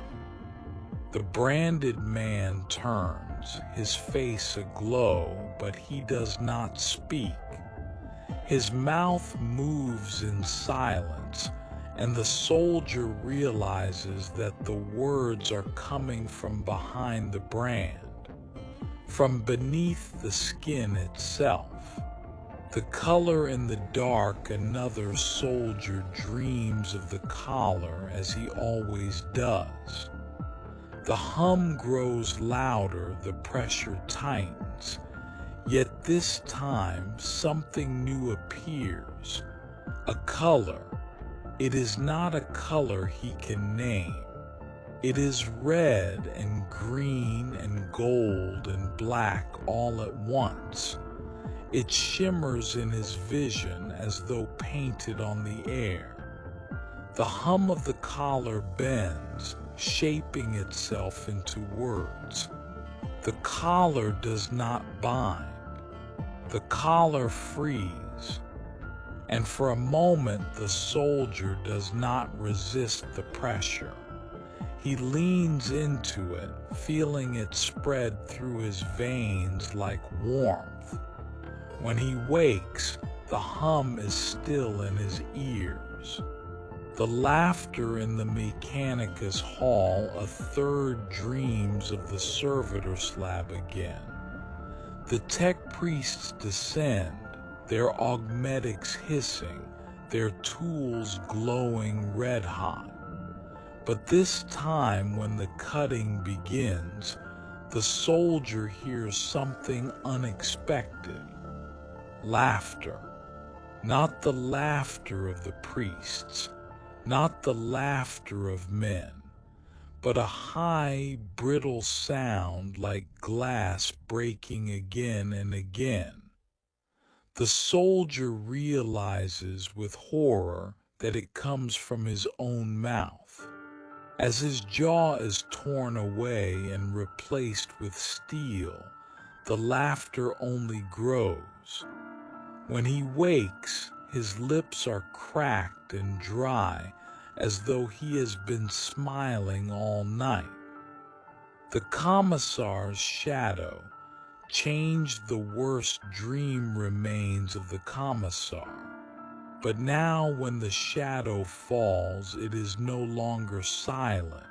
The branded man turns, his face aglow, but he does not speak. His mouth moves in silence, and the soldier realizes that the words are coming from behind the brand, from beneath the skin itself. The color in the dark, another soldier dreams of the collar as he always does. The hum grows louder, the pressure tightens, yet this time something new appears, a color. It is not a color he can name. It is red and green and gold and black all at once. It shimmers in his vision as though painted on the air. The hum of the collar bends, shaping itself into words. The collar does not bind. The collar frees. And for a moment the soldier does not resist the pressure. He leans into it, feeling it spread through his veins like warmth. When he wakes, the hum is still in his ears. The laughter in the Mechanicus hall, a third dreams of the servitor slab again. The tech priests descend, their augmetics hissing, their tools glowing red hot. But this time when the cutting begins, the soldier hears something unexpected. Laughter. Not the laughter of the priests, not the laughter of men, but a high, brittle sound like glass breaking again and again. The soldier realizes with horror that it comes from his own mouth. As his jaw is torn away and replaced with steel, the laughter only grows. When he wakes, his lips are cracked and dry, as though he has been smiling all night. The commissar's shadow changed the worst dream remains of the commissar. But now when the shadow falls, it is no longer silent.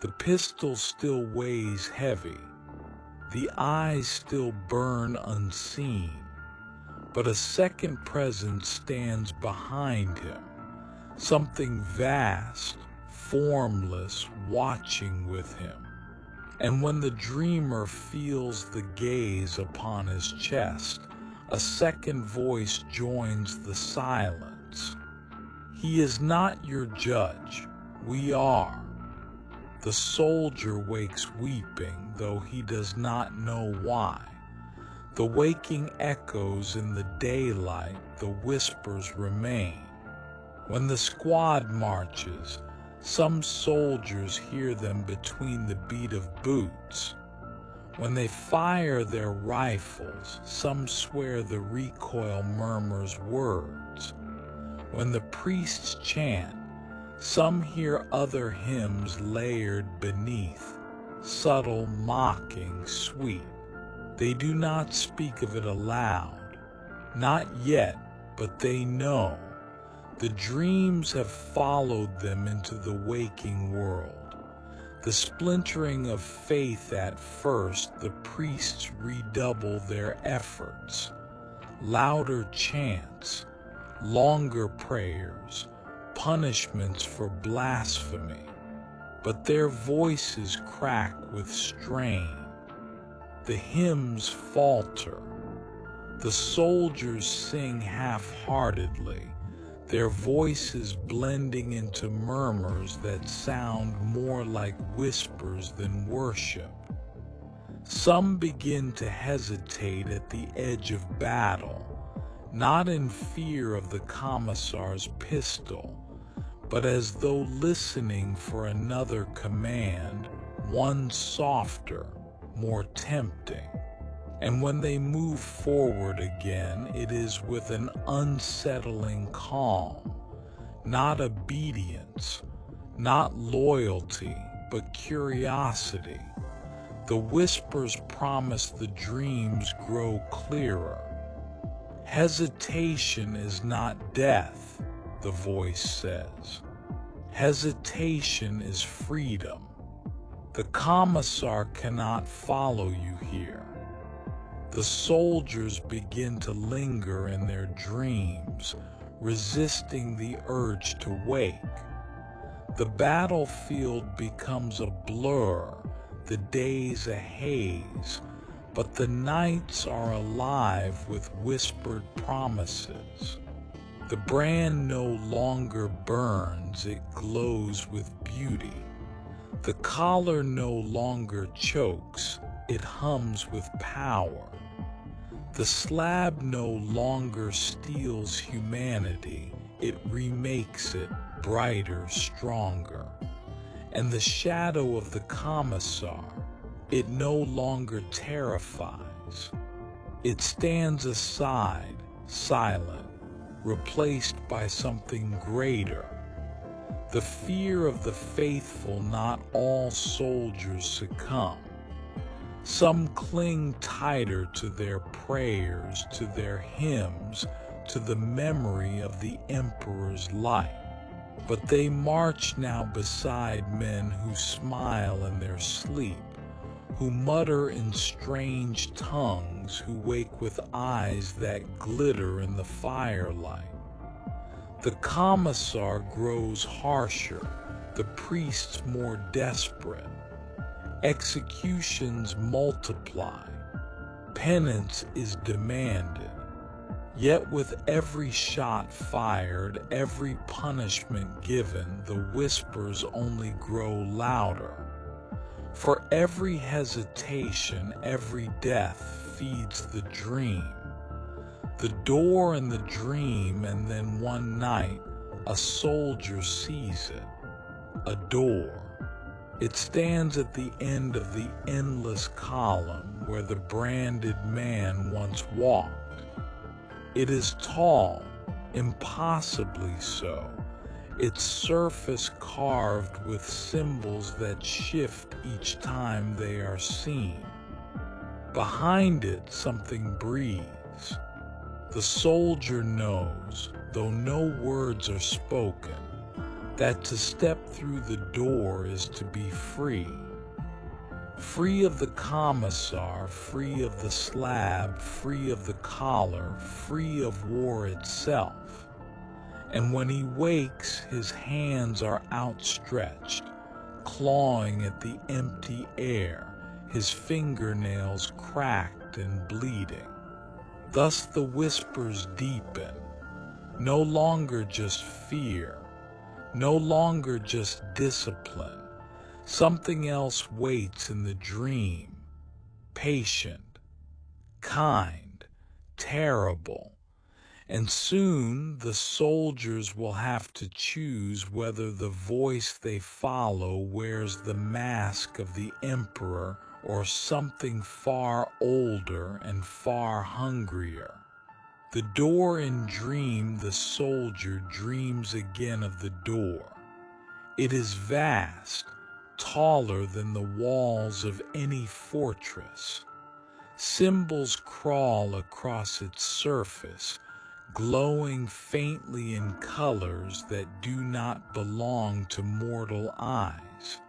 The pistol still weighs heavy. The eyes still burn unseen. But a second presence stands behind him, something vast, formless, watching with him. And when the dreamer feels the gaze upon his chest, a second voice joins the silence. He is not your judge, we are. The soldier wakes weeping, though he does not know why. The waking echoes in the daylight, the whispers remain. When the squad marches, some soldiers hear them between the beat of boots. When they fire their rifles, some swear the recoil murmurs words. When the priests chant, some hear other hymns layered beneath, subtle, mocking, sweet. They do not speak of it aloud, not yet, but they know. The dreams have followed them into the waking world. The splintering of faith at first, the priests redouble their efforts. Louder chants, longer prayers, punishments for blasphemy. But their voices crack with strain. The hymns falter. The soldiers sing half-heartedly, their voices blending into murmurs that sound more like whispers than worship. Some begin to hesitate at the edge of battle, not in fear of the commissar's pistol, but as though listening for another command, one softer, more tempting. And when they move forward again, it is with an unsettling calm, not obedience, not loyalty, but curiosity. The whispers promise the dreams grow clearer. Hesitation is not death, the voice says. Hesitation is freedom. The commissar cannot follow you here. The soldiers begin to linger in their dreams, resisting the urge to wake. The battlefield becomes a blur, the days a haze, but the nights are alive with whispered promises. The brand no longer burns, it glows with beauty. The collar no longer chokes, it hums with power. The slab no longer steals humanity, it remakes it brighter, stronger. And the shadow of the commissar, it no longer terrifies. It stands aside, silent, replaced by something greater. The fear of the faithful, not all soldiers succumb. Some cling tighter to their prayers, to their hymns, to the memory of the emperor's light. But they march now beside men who smile in their sleep, who mutter in strange tongues, who wake with eyes that glitter in the firelight. The commissar grows harsher, the priests more desperate. Executions multiply, penance is demanded. Yet with every shot fired, every punishment given, the whispers only grow louder. For every hesitation, every death feeds the dream. The door and the dream, and then one night, a soldier sees it. A door. It stands at the end of the endless column where the branded man once walked. It is tall, impossibly so, its surface carved with symbols that shift each time they are seen. Behind it, something breathes. The soldier knows, though no words are spoken, that to step through the door is to be free. Free of the commissar, free of the slab, free of the collar, free of war itself. And when he wakes, his hands are outstretched, clawing at the empty air, his fingernails cracked and bleeding. Thus the whispers deepen, no longer just fear, no longer just discipline. Something else waits in the dream, patient, kind, terrible. And soon the soldiers will have to choose whether the voice they follow wears the mask of the emperor or something far older and far hungrier. The door in dream, the soldier dreams again of the door. It is vast, taller than the walls of any fortress. Symbols crawl across its surface, glowing faintly in colors that do not belong to mortal eyes.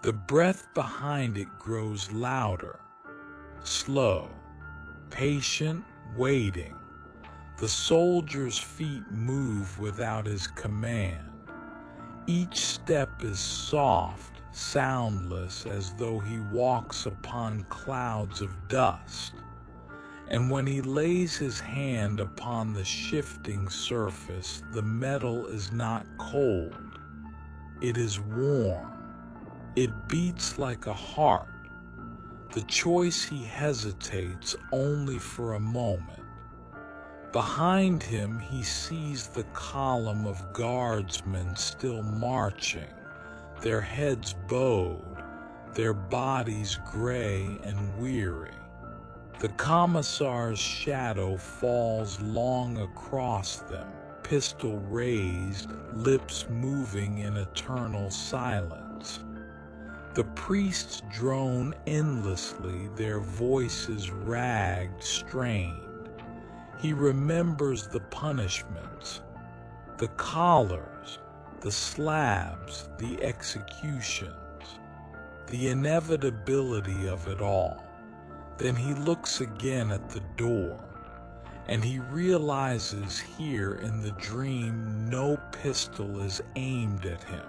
The breath behind it grows louder, slow, patient, waiting. The soldier's feet move without his command. Each step is soft, soundless, as though he walks upon clouds of dust. And when he lays his hand upon the shifting surface, the metal is not cold. It is warm. It beats like a heart. The choice he hesitates only for a moment. Behind him, he sees the column of guardsmen still marching, their heads bowed, their bodies gray and weary. The commissar's shadow falls long across them, pistol raised, lips moving in eternal silence. The priests drone endlessly, their voices ragged, strained. He remembers the punishments, the collars, the slabs, the executions, the inevitability of it all. Then he looks again at the door, and he realizes here in the dream no pistol is aimed at him,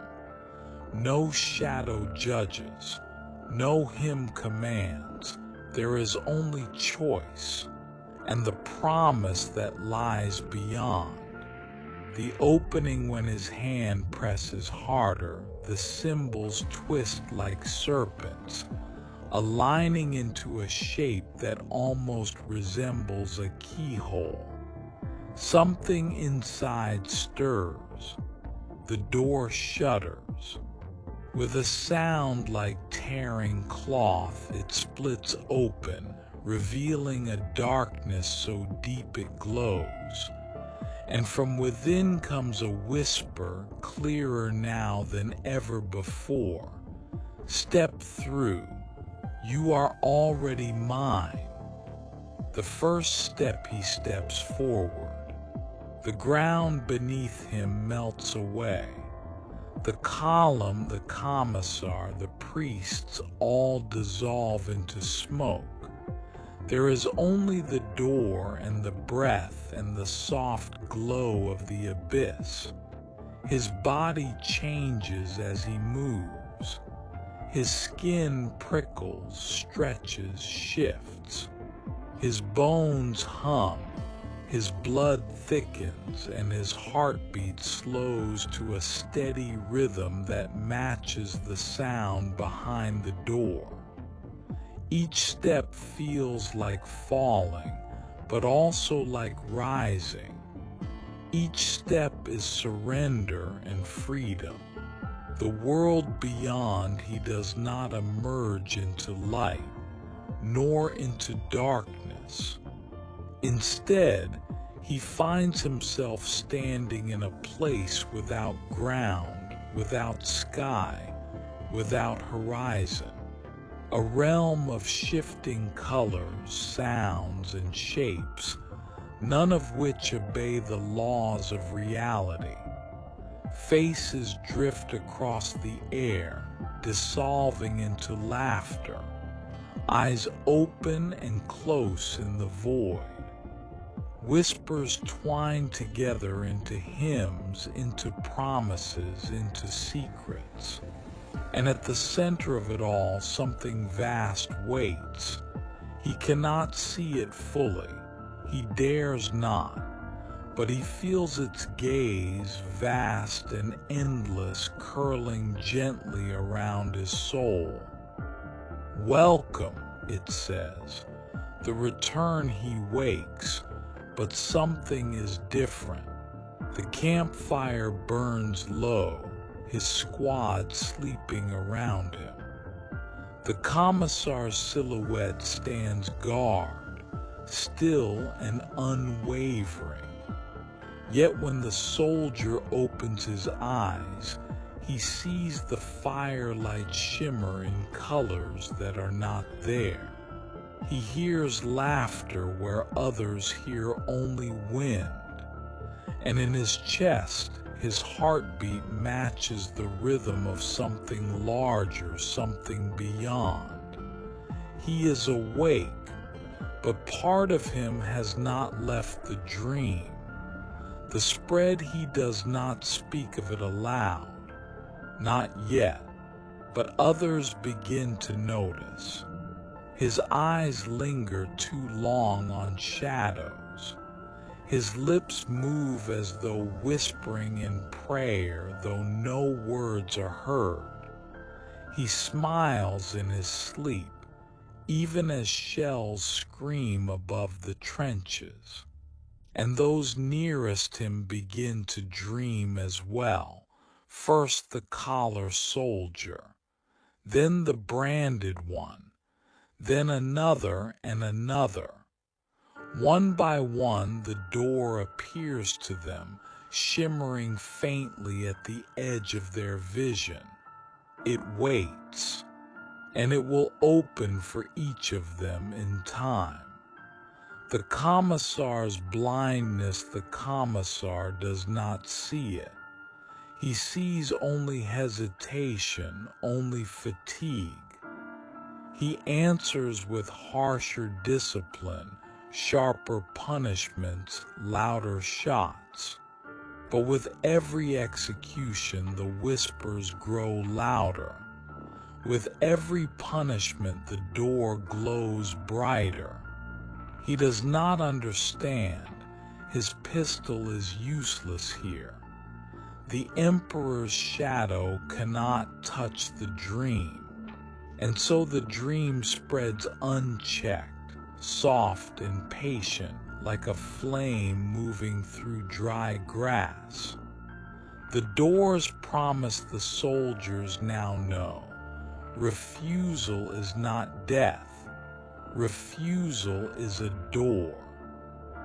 no shadow judges, no hymn commands. There is only choice and the promise that lies beyond. The opening when his hand presses harder, the symbols twist like serpents, aligning into a shape that almost resembles a keyhole. Something inside stirs. The door shudders. With a sound like tearing cloth, it splits open, revealing a darkness so deep it glows. And from within comes a whisper, clearer now than ever before. Step through. You are already mine. The first step he steps forward. The ground beneath him melts away. The column, the commissar, the priests all dissolve into smoke. There is only the door and the breath and the soft glow of the abyss. His body changes as he moves. His skin prickles, stretches, shifts. His bones hum. His blood thickens and his heartbeat slows to a steady rhythm that matches the sound behind the door. Each step feels like falling, but also like rising. Each step is surrender and freedom. The world beyond, he does not emerge into light, nor into darkness. Instead, he finds himself standing in a place without ground, without sky, without horizon. A realm of shifting colors, sounds, and shapes, none of which obey the laws of reality. Faces drift across the air, dissolving into laughter, eyes open and close in the void. Whispers twine together into hymns, into promises, into secrets. And at the center of it all, something vast waits. He cannot see it fully. He dares not. But he feels its gaze, vast and endless, curling gently around his soul. Welcome, it says. The return he wakes, but something is different. The campfire burns low, his squad sleeping around him. The commissar's silhouette stands guard, still and unwavering. Yet when the soldier opens his eyes, he sees the firelight shimmer in colors that are not there. He hears laughter where others hear only wind. And in his chest, his heartbeat matches the rhythm of something larger, something beyond. He is awake, but part of him has not left the dream. The spread he does not speak of it aloud, not yet, but others begin to notice. His eyes linger too long on shadows. His lips move as though whispering in prayer, though no words are heard. He smiles in his sleep, even as shells scream above the trenches. and those nearest him begin to dream as well. First the collar soldier, then the branded one, then another and another. One by one the door appears to them, shimmering faintly at the edge of their vision. It waits, and it will open for each of them in time. The commissar's blindness, the commissar does not see it. He sees only hesitation, only fatigue. He answers with harsher discipline, sharper punishments, louder shots. But with every execution, the whispers grow louder. With every punishment, the door glows brighter. He does not understand. His pistol is useless here. The emperor's shadow cannot touch the dream, and so the dream spreads unchecked, soft and patient, like a flame moving through dry grass. The doors promise the soldiers now know. Refusal is not death. Refusal is a door,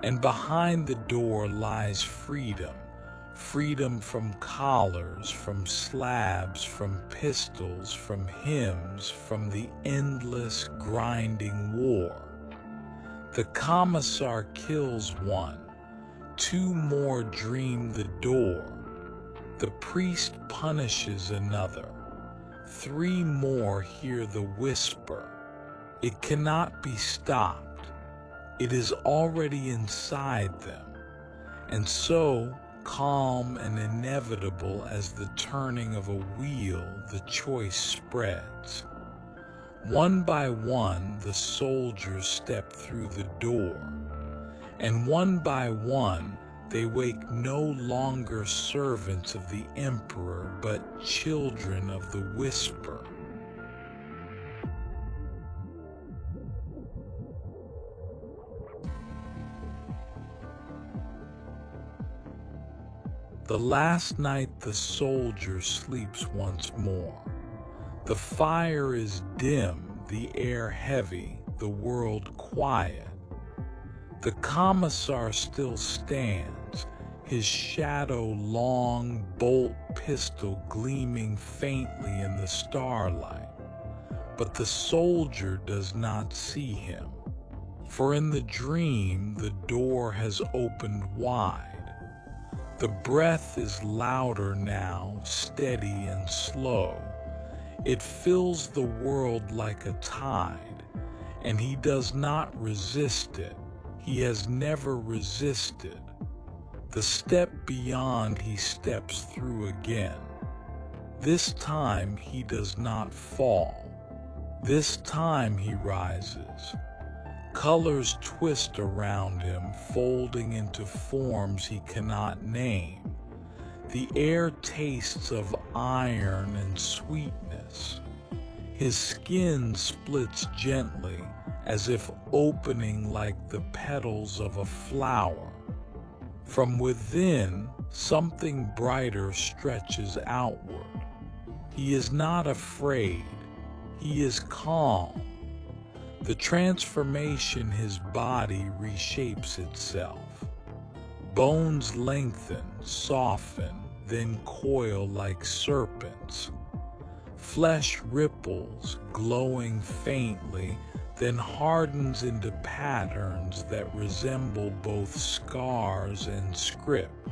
and behind the door lies freedom. Freedom from collars, from slabs, from pistols, from hymns, from the endless grinding war. The commissar kills one, two more dream the door. The priest punishes another, three more hear the whisper. It cannot be stopped. It is already inside them, and so, calm and inevitable as the turning of a wheel, the choice spreads. One by one, the soldiers step through the door, and one by one, they wake no longer servants of the emperor, but children of the whisper. The last night the soldier sleeps once more. The fire is dim, the air heavy, the world quiet. The commissar still stands, his shadow long, bolt pistol gleaming faintly in the starlight. But the soldier does not see him, for in the dream the door has opened wide. The breath is louder now, steady and slow. It fills the world like a tide, and he does not resist it. He has never resisted. The step beyond he steps through again. This time he does not fall. This time he rises. Colors twist around him, folding into forms he cannot name. The air tastes of iron and sweetness. His skin splits gently, as if opening like the petals of a flower. From within, something brighter stretches outward. He is not afraid. He is calm. The transformation, his body reshapes itself. Bones lengthen, soften, then coil like serpents. Flesh ripples, glowing faintly, then hardens into patterns that resemble both scars and script.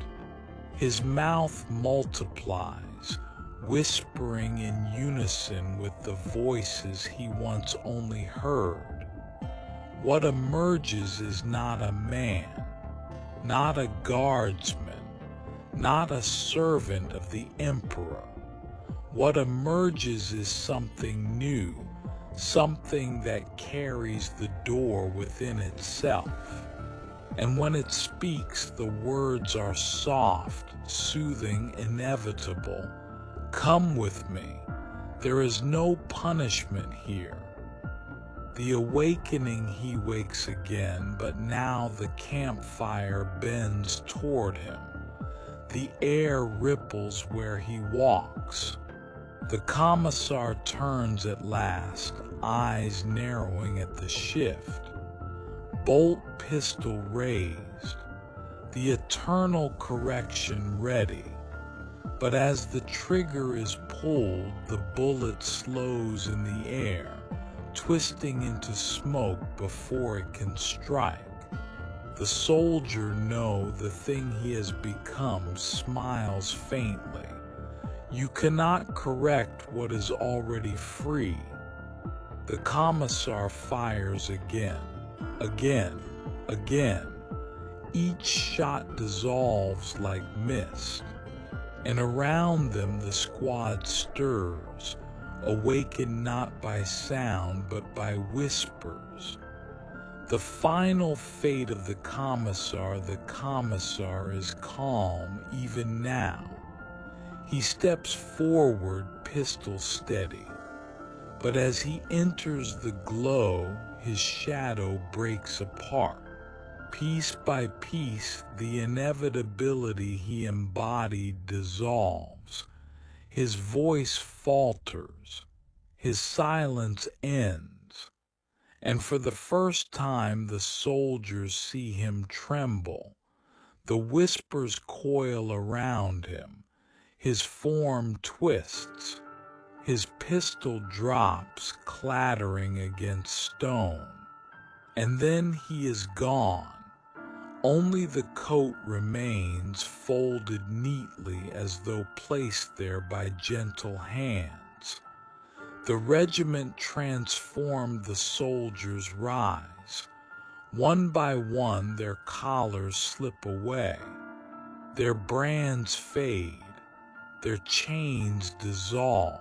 His mouth multiplies, whispering in unison with the voices he once only heard. What emerges is not a man, not a guardsman, not a servant of the emperor. What emerges is something new, something that carries the door within itself. And when it speaks, the words are soft, soothing, inevitable. Come with me. There is no punishment here. The awakening, he wakes again, but now the campfire bends toward him. The air ripples where he walks. The commissar turns at last, eyes narrowing at the shift. Bolt pistol raised, the eternal correction ready. But as the trigger is pulled, the bullet slows in the air, twisting into smoke before it can strike. The soldier knows the thing he has become, smiles faintly. You cannot correct what is already free. The commissar fires again, again, again. Each shot dissolves like mist, and around them the squad stirs, awakened not by sound but by whispers. The final fate of the commissar is calm even now. He steps forward, pistol steady. But as he enters the glow, his shadow breaks apart. Piece by piece, the inevitability he embodied dissolves. His voice falters. His silence ends. And for the first time, the soldiers see him tremble. The whispers coil around him. His form twists. His pistol drops, clattering against stone. And then he is gone. Only the coat remains, folded neatly as though placed there by gentle hands. The regiment transformed, the soldiers rise. One by one their collars slip away. Their brands fade. Their chains dissolve.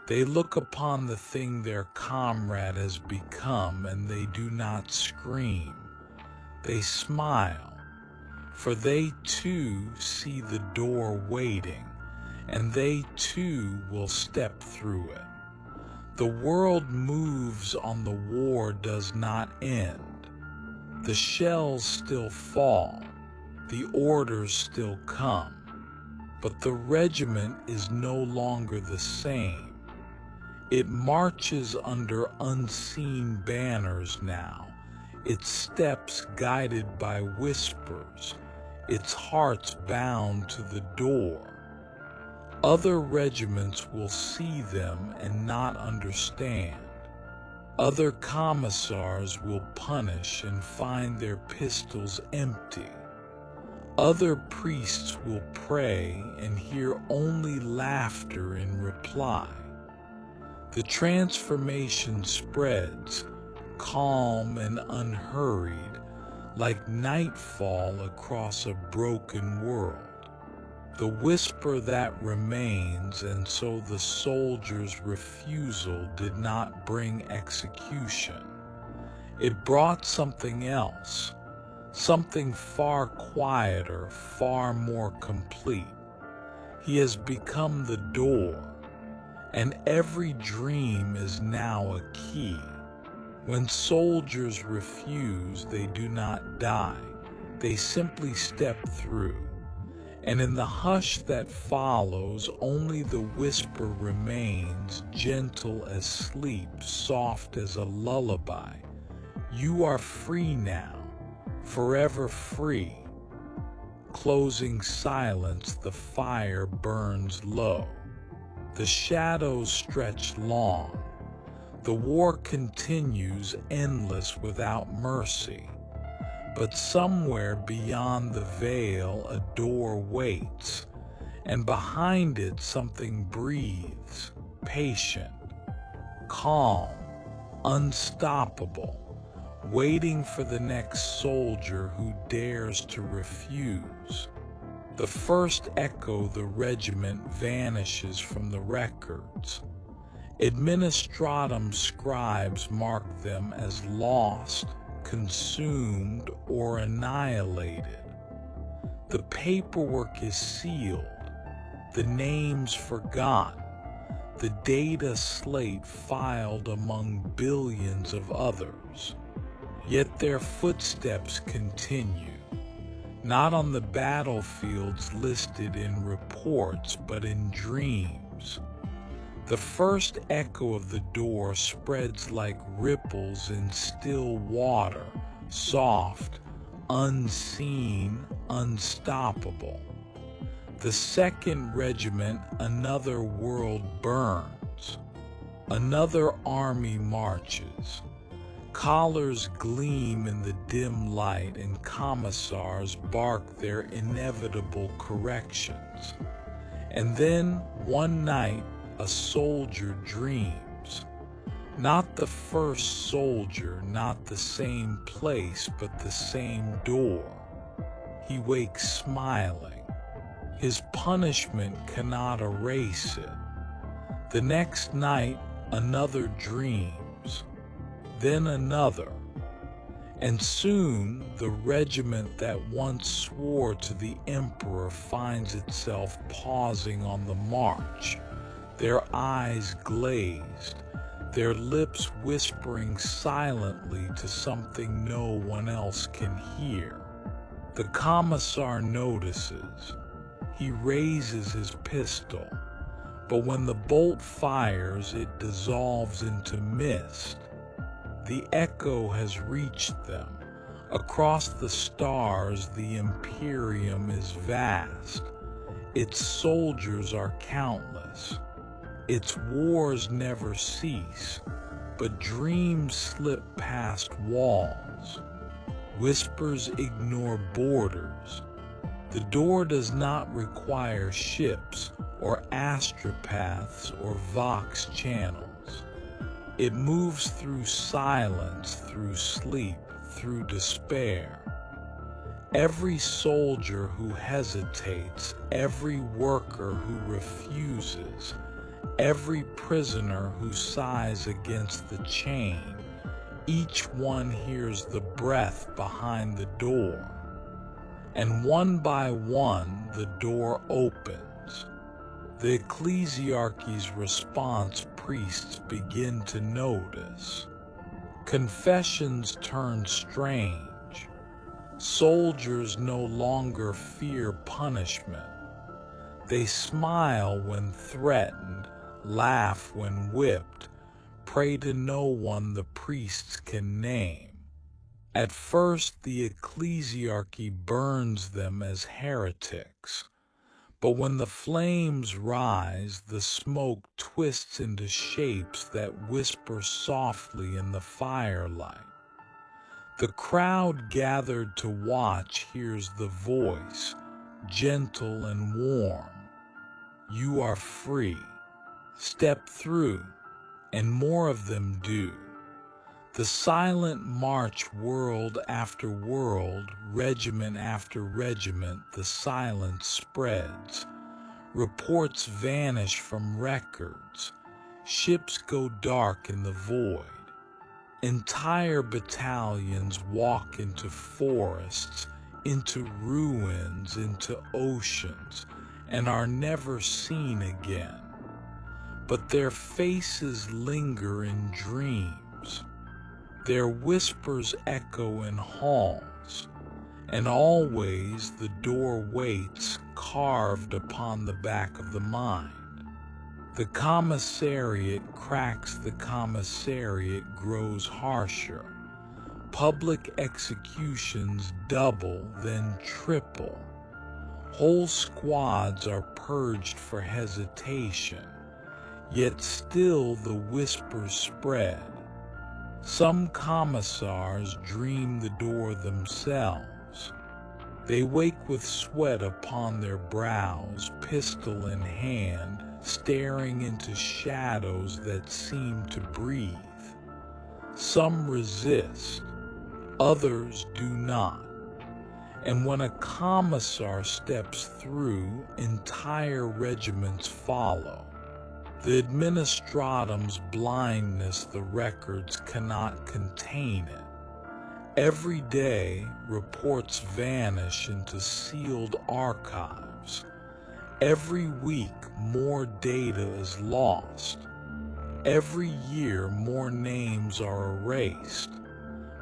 They look upon the thing their comrade has become, and they do not scream. They smile, for they too see the door waiting, and they too will step through it. The world moves on, the war does not end. The shells still fall, the orders still come, but the regiment is no longer the same. It marches under unseen banners now, its steps guided by whispers, its hearts bound to the door. Other regiments will see them and not understand. Other commissars will punish and find their pistols empty. Other priests will pray and hear only laughter in reply. The transformation spreads, calm and unhurried, like nightfall across a broken world. The whisper that remains, and so the soldier's refusal did not bring execution. It brought something else, something far quieter, far more complete. He has become the door, and every dream is now a key. When soldiers refuse, they do not die. They simply step through. And in the hush that follows, only the whisper remains, gentle as sleep, soft as a lullaby. You are free now, forever free. Closing silence, the fire burns low. The shadows stretch long. The war continues, endless, without mercy. But somewhere beyond the veil a door waits, and behind it something breathes, patient, calm, unstoppable, waiting for the next soldier who dares to refuse. The first echo, the regiment vanishes from the records. Administratum scribes mark them as lost, consumed, or annihilated. The paperwork is sealed, the names forgotten, the data slate filed among billions of others. Yet their footsteps continue, not on the battlefields listed in reports, but in dreams. The first echo of the door spreads like ripples in still water, soft, unseen, unstoppable. The second regiment, another world burns. Another army marches. Collars gleam in the dim light, and commissars bark their inevitable corrections. And then, one night, a soldier dreams. Not the first soldier, not the same place, but the same door. He wakes smiling. His punishment cannot erase it. The next night, another dreams. Then another. And soon, the regiment that once swore to the emperor finds itself pausing on the march, their eyes glazed, their lips whispering silently to something no one else can hear. The commissar notices. He raises his pistol, but when the bolt fires, it dissolves into mist. The echo has reached them. Across the stars, the Imperium is vast. Its soldiers are countless. Its wars never cease, but dreams slip past walls. Whispers ignore borders. The door does not require ships or astropaths or vox channels. It moves through silence, through sleep, through despair. Every soldier who hesitates, every worker who refuses, every prisoner who sighs against the chain, each one hears the breath behind the door. And one by one, the door opens. The ecclesiarchy's response priests begin to notice. Confessions turn strange. Soldiers no longer fear punishment. They smile when threatened, laugh when whipped, pray to no one the priests can name. At first, the ecclesiarchy burns them as heretics. But when the flames rise, the smoke twists into shapes that whisper softly in the firelight. The crowd gathered to watch hears the voice, gentle and warm. You are free. Step through, and more of them do. The silent march, world after world, regiment after regiment, the silence spreads. Reports vanish from records. Ships go dark in the void. Entire battalions walk into forests, into ruins, into oceans, and are never seen again. But their faces linger in dreams. Their whispers echo in halls, and always the door waits, carved upon the back of the mind. The commissariat cracks, the commissariat grows harsher. Public executions double, then triple. Whole squads are purged for hesitation, yet still the whispers spread. Some commissars dream the door themselves. They wake with sweat upon their brows, pistol in hand, staring into shadows that seem to breathe. Some resist, others do not. And when a commissar steps through, entire regiments follow. The administratum's blindness, the records cannot contain it. Every day, reports vanish into sealed archives. Every week, more data is lost. Every year, more names are erased.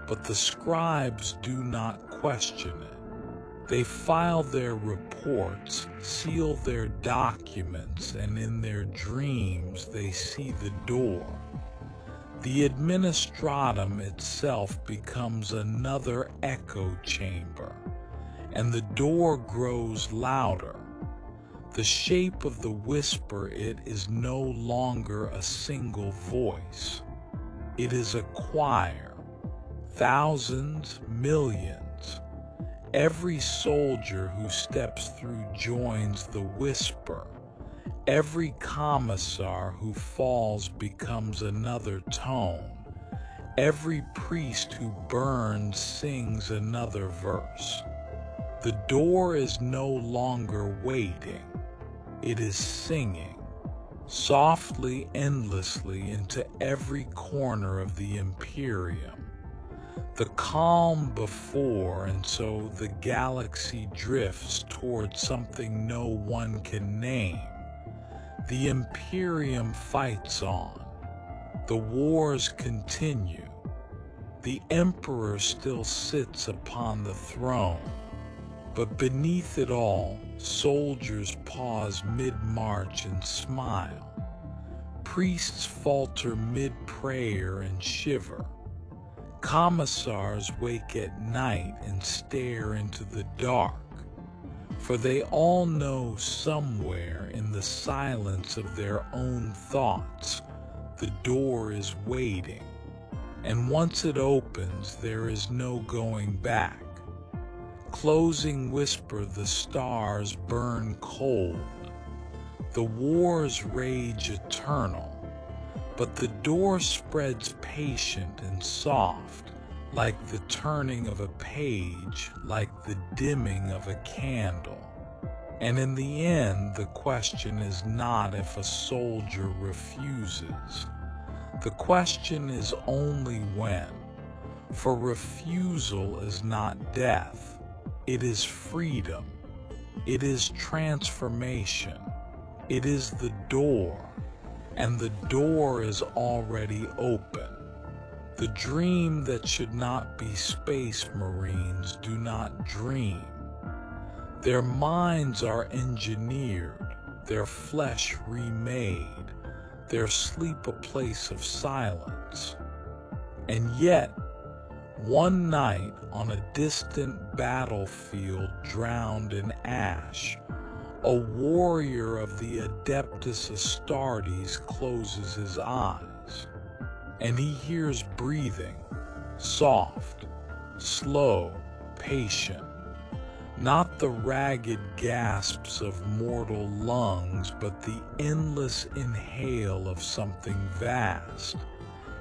But the scribes do not question it. They file their reports, seal their documents, and in their dreams they see the door. The administratum itself becomes another echo chamber, and the door grows louder. The shape of the whisper it is no longer a single voice. It is a choir, thousands, millions. Every soldier who steps through joins the whisper. Every commissar who falls becomes another tone. Every priest who burns sings another verse. The door is no longer waiting. It is singing, softly, endlessly, into every corner of the Imperium. The calm before, and so the galaxy drifts toward something no one can name. The Imperium fights on. The wars continue. The Emperor still sits upon the throne. But beneath it all, soldiers pause mid-march and smile. Priests falter mid-prayer and shiver. Commissars wake at night and stare into the dark, for they all know somewhere in the silence of their own thoughts, the door is waiting, and once it opens, there is no going back. Closing whisper, the stars burn cold. The wars rage eternal, but the door spreads patient and soft, like the turning of a page, like the dimming of a candle. And in the end, the question is not if a soldier refuses. The question is only when, for refusal is not death. It is freedom. It is transformation. It is the door, and the door is already open. The dream that should not be space marines do not dream. Their minds are engineered, their flesh remade, their sleep a place of silence. And yet, one night on a distant battlefield drowned in ash, a warrior of the Adeptus Astartes closes his eyes, and he hears breathing, soft, slow, patient. Not the ragged gasps of mortal lungs, but the endless inhale of something vast.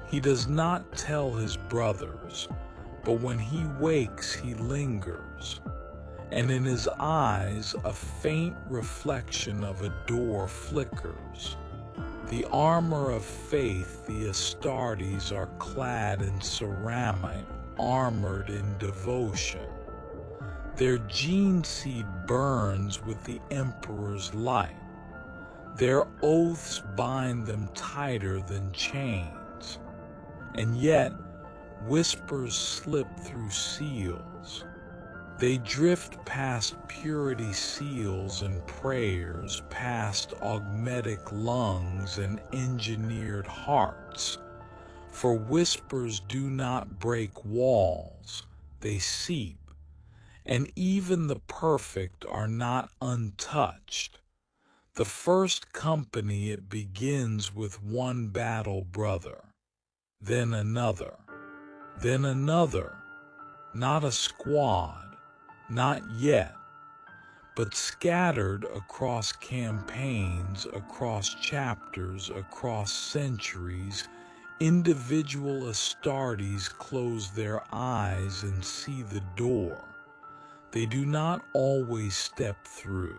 He does not tell his brothers, but when he wakes, he lingers, and in his eyes a faint reflection of a door flickers. The armor of faith, the Astartes are clad in ceramic, armored in devotion. Their gene seed burns with the Emperor's light. Their oaths bind them tighter than chains. And yet, whispers slip through seals. They drift past purity seals and prayers, past augmetic lungs and engineered hearts. For whispers do not break walls, they seep, and even the perfect are not untouched. The first company, it begins with one battle brother, then another, not a squad, not yet, but scattered across campaigns, across chapters, across centuries. Individual Astartes close their eyes and see the door. They do not always step through.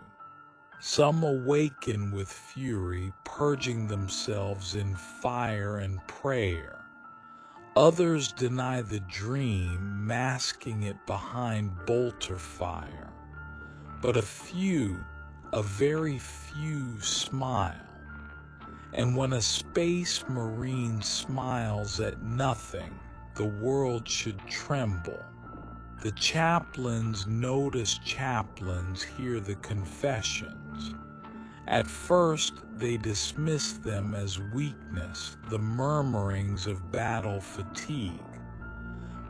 Some awaken with fury, purging themselves in fire and prayer. Others deny the dream, masking it behind bolter fire. But a few, a very few smile. And when a space marine smiles at nothing, the world should tremble. The chaplains notice chaplains hear the confessions. At first, they dismiss them as weakness, the murmurings of battle fatigue.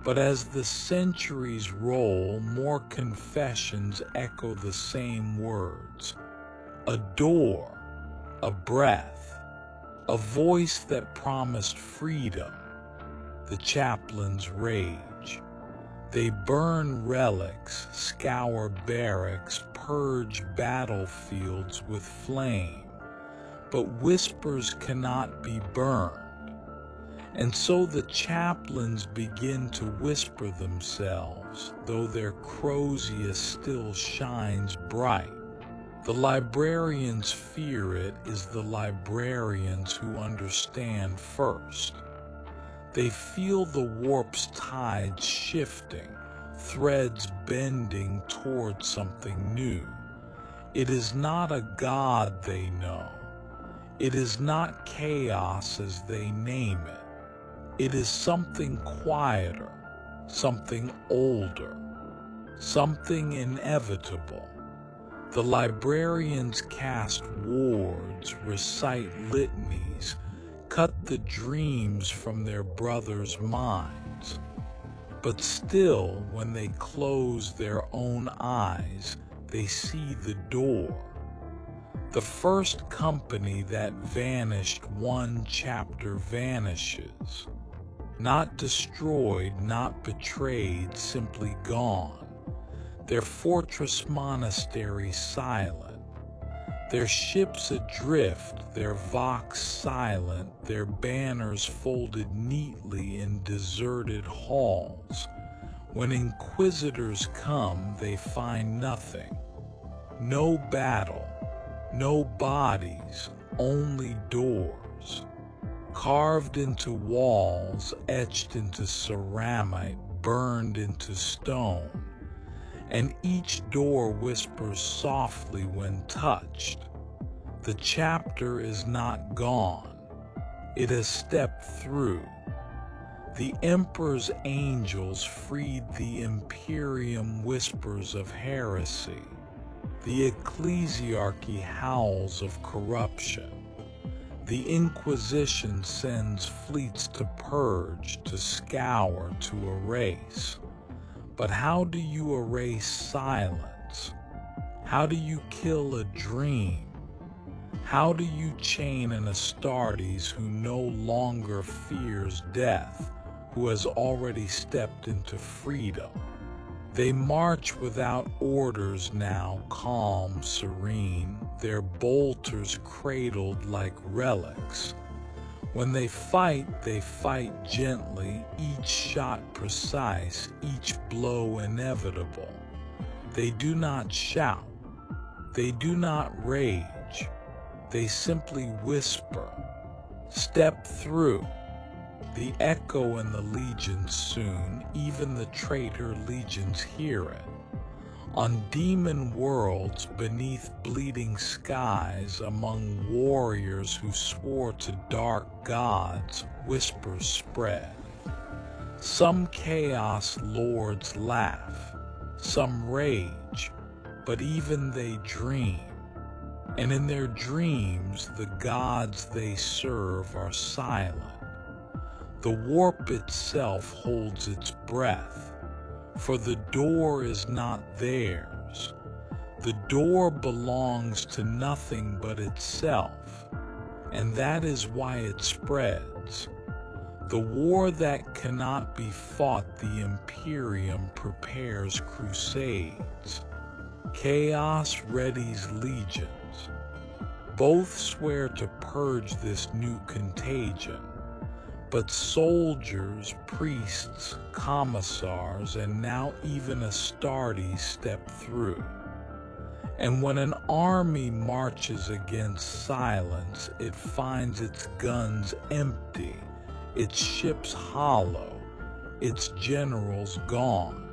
But as the centuries roll, more confessions echo the same words. A door, a breath, a voice that promised freedom. The chaplains rage. They burn relics, scour barracks, purge battlefields with flame. But whispers cannot be burned. And so the chaplains begin to whisper themselves, though their crozier still shines bright. The librarians fear it is the librarians who understand first. They feel the warp's tides shifting, threads bending toward something new. It is not a God they know. It is not chaos as they name it. It is something quieter, something older, something inevitable. The librarians cast wards, recite litanies, cut the dreams from their brothers' minds. But still, when they close their own eyes, they see the door. The first company that vanished, one chapter vanishes. Not destroyed, not betrayed, simply gone. Their fortress monastery silent. Their ships adrift, their vox silent, their banners folded neatly in deserted halls. When inquisitors come, they find nothing. No battle, no bodies, only doors. Carved into walls, etched into ceramic, burned into stone. And each door whispers softly when touched. The chapter is not gone. It has stepped through. The emperor's angels freed the imperium whispers of heresy. The ecclesiarchy howls of corruption. The Inquisition sends fleets to purge, to scour, to erase. But how do you erase silence? How do you kill a dream? How do you chain an Astartes who no longer fears death, who has already stepped into freedom? They march without orders now, calm, serene, their bolters cradled like relics. When they fight gently, each shot precise, each blow inevitable. They do not shout. They do not rage. They simply whisper. Step through. The echo and the legions soon, even the traitor legions hear it. On demon worlds, beneath bleeding skies, among warriors who swore to dark gods, whispers spread. Some chaos lords laugh, some rage, but even they dream. And in their dreams, the gods they serve are silent. The warp itself holds its breath, for the door is not theirs. The door belongs to nothing but itself, and that is why it spreads. The war that cannot be fought, the Imperium prepares crusades. Chaos readies legions. Both swear to purge this new contagion. But soldiers, priests, commissars, and now even Astartes step through. And when an army marches against silence, it finds its guns empty, its ships hollow, its generals gone.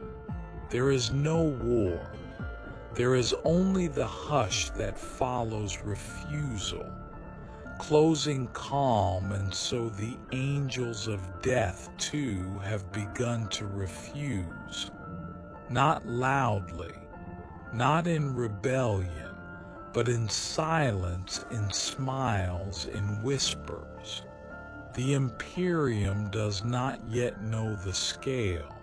There is no war. There is only the hush that follows refusal, closing calm, and so the angels of death too have begun to refuse, not loudly, not in rebellion, but in silence, in smiles, in whispers. The Imperium does not yet know the scale.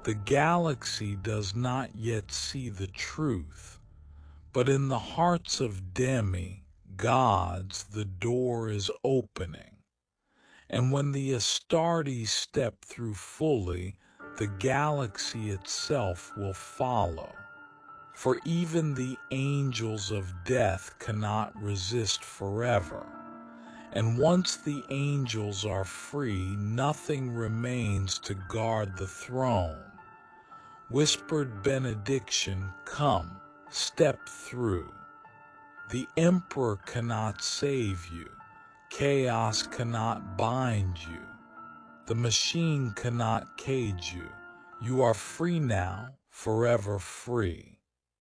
The galaxy does not yet see the truth. But in the hearts of demi-gods the door is opening. And when the Astartes step through fully, the galaxy itself will follow. For even the angels of death cannot resist forever. And once the angels are free, nothing remains to guard the throne. Whispered benediction, come, step through. The Emperor cannot save you. Chaos cannot bind you. The machine cannot cage you. You are free now, forever free.